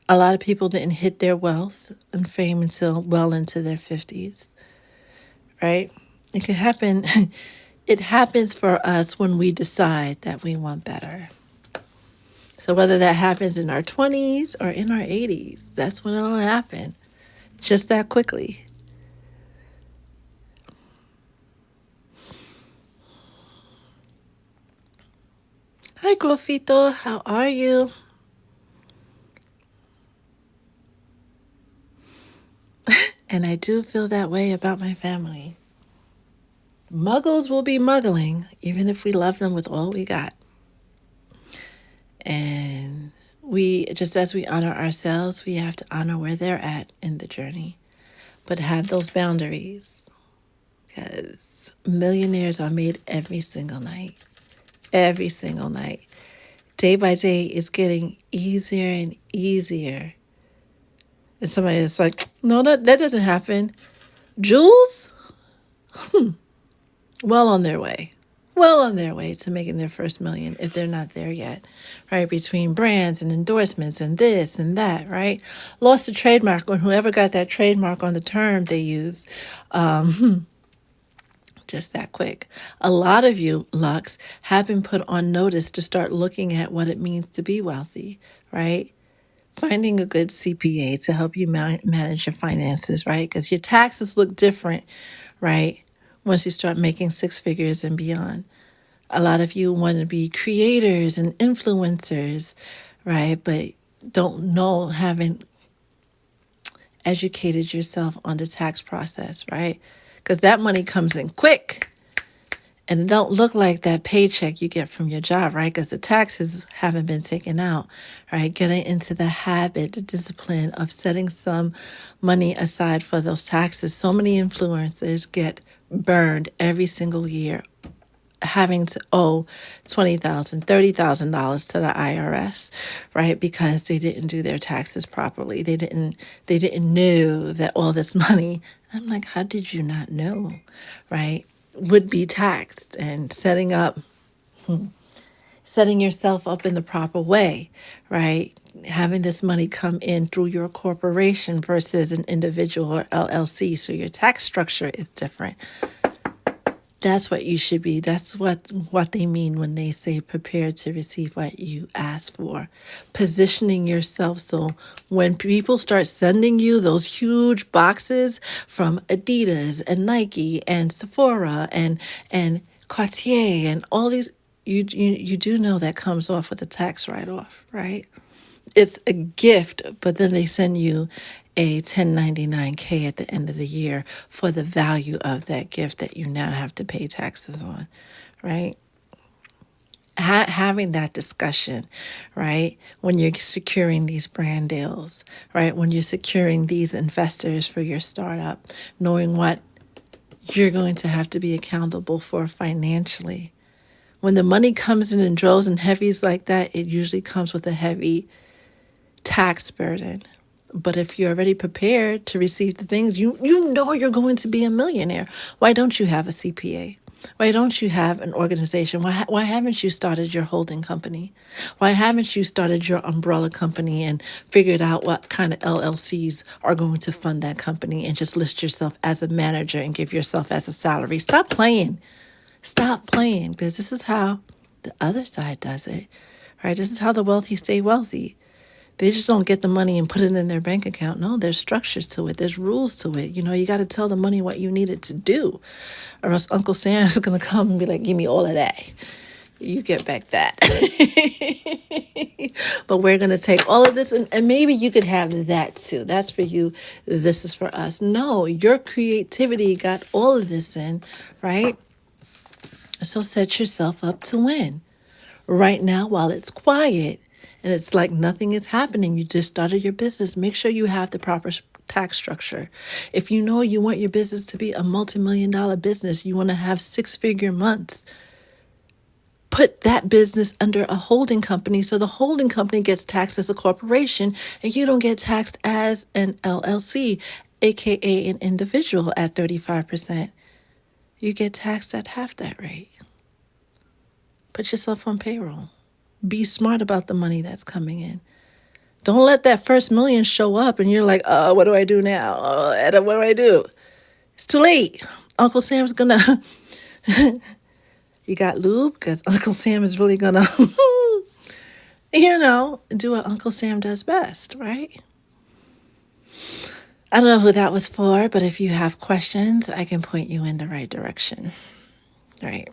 lot of people didn't hit their wealth and fame until well into their 50s, right? It can happen. It happens for us when we decide that we want better. So whether that happens in our 20s or in our 80s, that's when it'll happen. Just that quickly. Hi, Glofito. How are you? And I do feel that way about my family. Muggles will be muggling, even if we love them with all we got. And we, just as we honor ourselves, we have to honor where they're at in the journey, but have those boundaries, because millionaires are made every single night. Every single night. Day by day, it's getting easier and easier. And somebody is like, no, that doesn't happen. Jules? Well on their way. Well on their way to making their first million if they're not there yet, right? Between brands and endorsements and this and that, right? Lost a trademark when whoever got that trademark on the term they used. Just that quick. A lot of you, Lux, have been put on notice to start looking at what it means to be wealthy, right? Finding a good CPA to help you manage your finances, right? Because your taxes look different, right? Once you start making 6 figures and beyond. A lot of you want to be creators and influencers, right? But don't know, haven't educated yourself on the tax process, right? Because that money comes in quick. And it don't look like that paycheck you get from your job, right? Because the taxes haven't been taken out, right? Getting into the habit, the discipline of setting some money aside for those taxes. So many influencers get burned every single year, having to owe $20,000, $30,000 to the IRS, right? Because they didn't do their taxes properly. They didn't know that all this money. I'm like, how did you not know, right? Would be taxed, and setting yourself up in the proper way, right? Having this money come in through your corporation versus an individual or LLC. So your tax structure is different. That's what you should be. That's what they mean when they say prepared to receive what you ask for. Positioning yourself so when people start sending you those huge boxes from Adidas and Nike and Sephora and Cartier and all these, you do know that comes off with a tax write-off, right? It's a gift, but then they send you a 1099K at the end of the year for the value of that gift that you now have to pay taxes on, right? Having that discussion, right? When you're securing these brand deals, right? When you're securing these investors for your startup, knowing what you're going to have to be accountable for financially. When the money comes in droves and heavies like that, it usually comes with a heavy tax burden. But if you're already prepared to receive the things, you know you're going to be a millionaire. Why don't you have a CPA? Why don't you have an organization? Why haven't you started your holding company? Why haven't you started your umbrella company and figured out what kind of LLCs are going to fund that company and just list yourself as a manager and give yourself as a salary? Stop playing. Stop playing, because this is how the other side does it, right? This is how the wealthy stay wealthy. They just don't get the money and put it in their bank account. No, there's structures to it. There's rules to it. You got to tell the money what you need it to do, or else Uncle Sam is going to come and be like, give me all of that. You get back that. But we're going to take all of this, and maybe you could have that too. That's for you. This is for us. No, your creativity got all of this in, right? So set yourself up to win. Right now, while it's quiet and it's like nothing is happening, you just started your business, make sure you have the proper tax structure. If you know you want your business to be a multi-million-dollar business, you want to have 6-figure months, put that business under a holding company so the holding company gets taxed as a corporation and you don't get taxed as an LLC, aka an individual, at 35%. You get taxed at half that rate. Put yourself on payroll. Be smart about the money that's coming in. Don't let that first million show up and you're like, what do I do now? What do I do? It's too late. Uncle Sam's gonna, you got lube? Because Uncle Sam is really gonna, do what Uncle Sam does best, right? I don't know who that was for, but if you have questions, I can point you in the right direction. Right.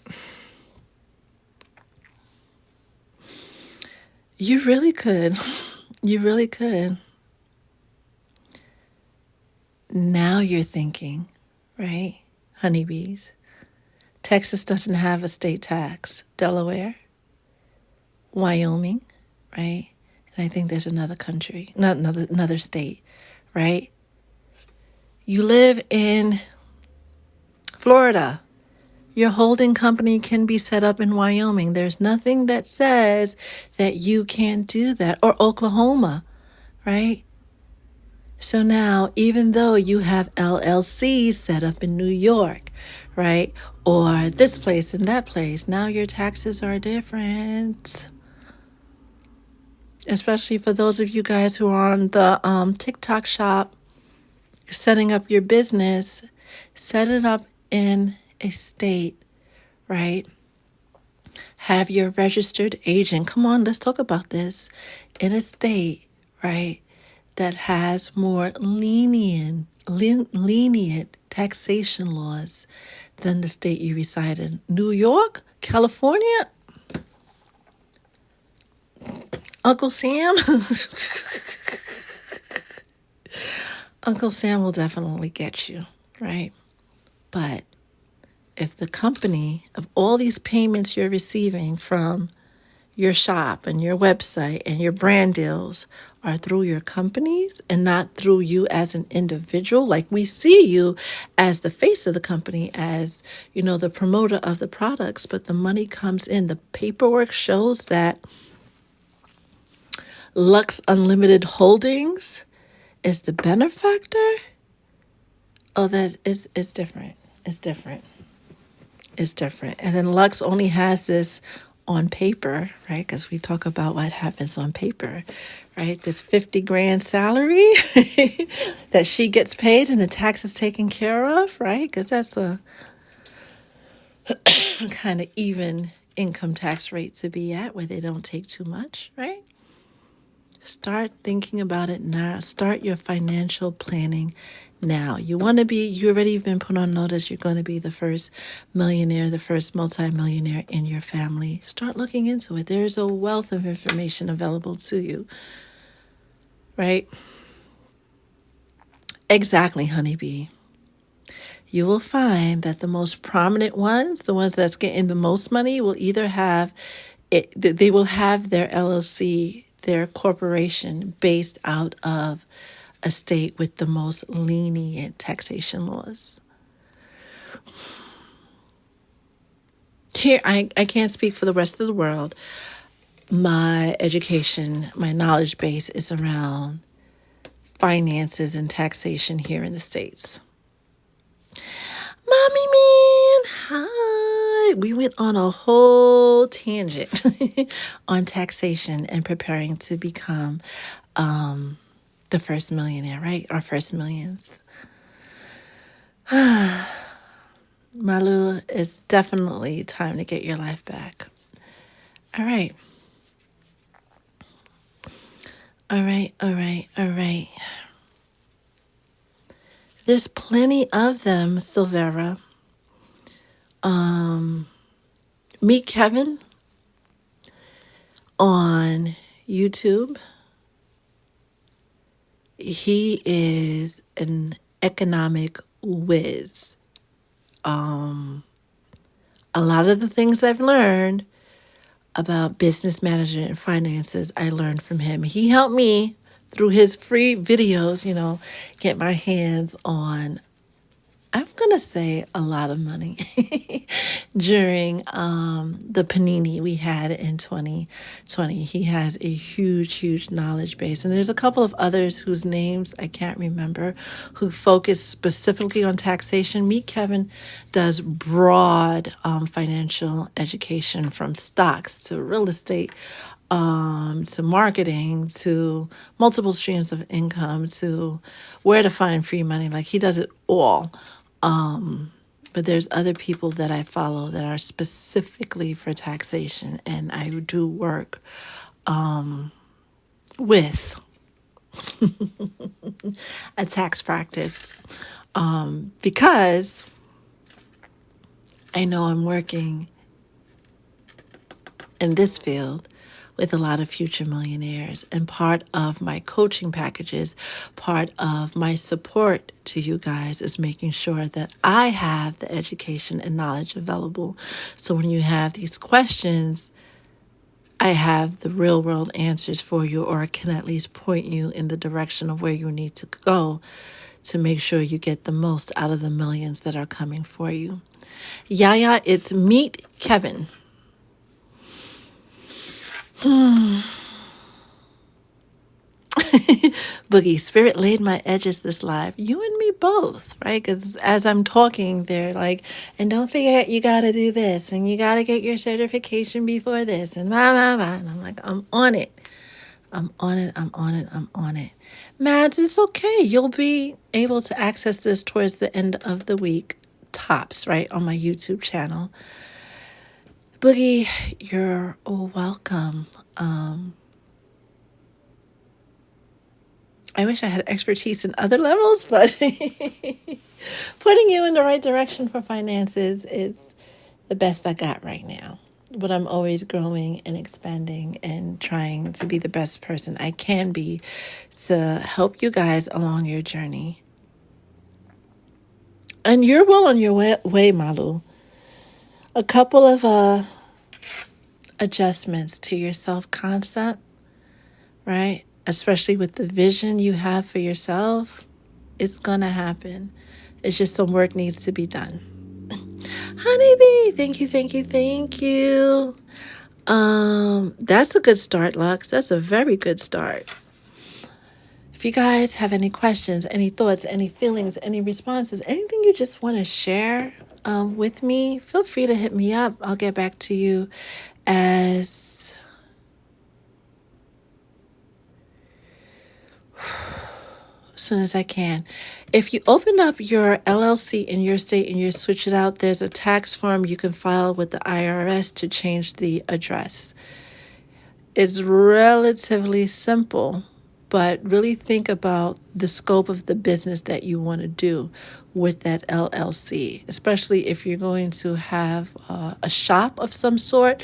You really could. You really could. Now you're thinking, right? Honeybees. Texas doesn't have a state tax. Delaware, Wyoming, right? And I think there's another country, not another state, right? You live in Florida. Your holding company can be set up in Wyoming. There's nothing that says that you can't do that. Or Oklahoma, right? So now, even though you have LLCs set up in New York, right? Or this place and that place, now your taxes are different. Especially for those of you guys who are on the TikTok shop, setting up your business, set it up in a state, right? Have your registered agent, come on, let's talk about this, in a state, right, that has more lenient taxation laws than the state you reside in. New York, California, Uncle Sam, Uncle Sam will definitely get you, right? But if the company of all these payments you're receiving from your shop and your website and your brand deals are through your companies and not through you as an individual, like we see you as the face of the company, as, the promoter of the products, but the money comes in. The paperwork shows that Lux Unlimited Holdings is the benefactor. Oh, that is different. It's different. It's different. And then Lux only has this on paper, right? Because we talk about what happens on paper, right? This 50 grand salary that she gets paid and the tax is taken care of, right? Because that's a kind of even income tax rate to be at, where they don't take too much, right? Start thinking about it now. Start your financial planning now. You already been put on notice. You're going to be the first millionaire, the first multimillionaire in your family. Start looking into it. There's a wealth of information available to you, right? Exactly, honeybee. You will find that the most prominent ones, the ones that's getting the most money, will either have it. They will have their LLC, their corporation, based out of a state with the most lenient taxation laws. Here, I can't speak for the rest of the world. My education, my knowledge base is around finances and taxation here in the States. Mommy man, hi. right. We went on a whole tangent on taxation and preparing to become the first millionaire, right? Our first millions. Malu, it's definitely time to get your life back. All right. All right, all right, all right. There's plenty of them, Silvera. Meet Kevin on YouTube. He is an economic whiz. A lot of the things I've learned about business management and finances, I learned from him. He helped me through his free videos, get my hands on, I'm going to say, a lot of money during the panini we had in 2020. He has a huge, huge knowledge base. And there's a couple of others whose names I can't remember who focus specifically on taxation. Meet Kevin does broad financial education from stocks to real estate, to marketing, to multiple streams of income, to where to find free money. Like, he does it all. But there's other people that I follow that are specifically for taxation, and I do work with a tax practice because I know I'm working in this field with a lot of future millionaires. And part of my coaching packages, part of my support to you guys is making sure that I have the education and knowledge available. So when you have these questions, I have the real world answers for you, or I can at least point you in the direction of where you need to go to make sure you get the most out of the millions that are coming for you. Yaya, it's Meet Kevin. Boogie, Spirit laid my edges this live. You and me both, right? Because as I'm talking, they're like, and don't forget, you got to do this, and you got to get your certification before this, and blah, blah, blah. And I'm like, I'm on it. I'm on it. I'm on it. I'm on it. Mads, it's okay. You'll be able to access this towards the end of the week, tops, right, on my YouTube channel. Boogie, you're welcome. I wish I had expertise in other levels, but putting you in the right direction for finances is the best I got right now. But I'm always growing and expanding and trying to be the best person I can be to help you guys along your journey. And you're well on your way, Malu. A couple of adjustments to your self-concept, right? Especially with the vision you have for yourself, it's going to happen. It's just some work needs to be done. Honeybee, thank you, thank you, thank you. That's a good start, Lux. That's a very good start. If you guys have any questions, any thoughts, any feelings, any responses, anything you just want to share with me, feel free to hit me up. I'll get back to you as soon as I can. If you open up your LLC in your state and you switch it out, there's a tax form you can file with the IRS to change the address. It's relatively simple, but really think about the scope of the business that you want to do with that LLC, especially if you're going to have a shop of some sort,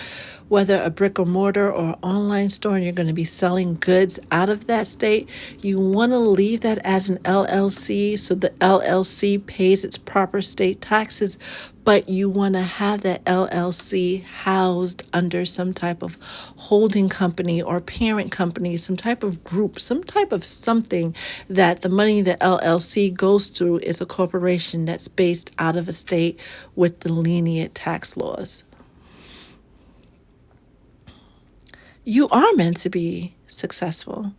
whether a brick or mortar or online store, and you're going to be selling goods out of that state. You want to leave that as an LLC so the LLC pays its proper state taxes, but you want to have that LLC housed under some type of holding company or parent company, some type of group, some type of something that the money the LLC goes through is a corporation that's based out of a state with the lenient tax laws. You are meant to be successful,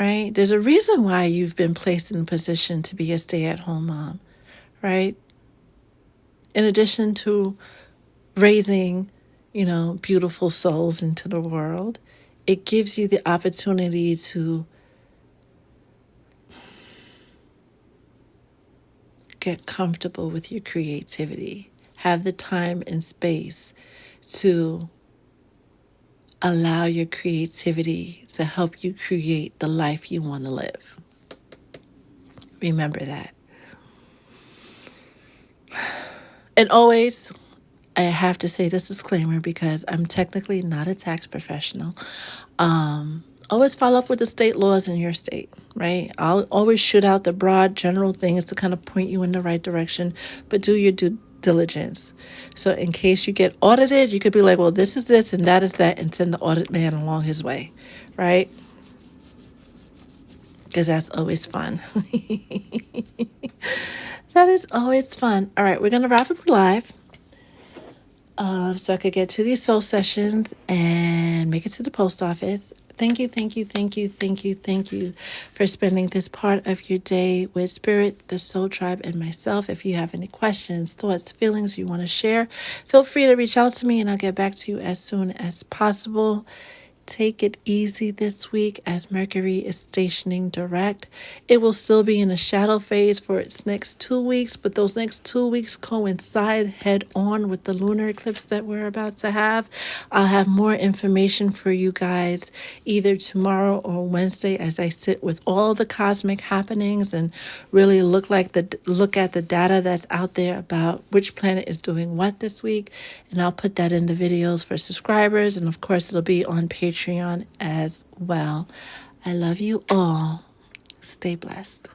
right? There's a reason why you've been placed in a position to be a stay-at-home mom, right? In addition to raising, beautiful souls into the world. It gives you the opportunity to get comfortable with your creativity, have the time and space to allow your creativity to help you create the life you want to live. Remember that. And always, I have to say this disclaimer because I'm technically not a tax professional. Always follow up with the state laws in your state, right? I'll always shoot out the broad general things to kind of point you in the right direction, but do your due diligence. So in case you get audited, you could be like, well, this is this and that is that, and send the audit man along his way, right? Because that's always fun. That is always fun. All right, we're going to wrap up live. So I could get to these soul sessions and make it to the post office. Thank you, thank you, thank you, thank you, thank you for spending this part of your day with Spirit, the Soul Tribe, and myself. If you have any questions, thoughts, feelings you want to share, feel free to reach out to me and I'll get back to you as soon as possible. Take it easy this week as Mercury is stationing direct. It will still be in a shadow phase for its next 2 weeks, but those next 2 weeks coincide head on with the lunar eclipse that we're about to have. I'll have more information for you guys either tomorrow or Wednesday as I sit with all the cosmic happenings and really look at the data that's out there about which planet is doing what this week. And I'll put that in the videos for subscribers, and of course it'll be on Patreon as well. I love you all. Stay blessed.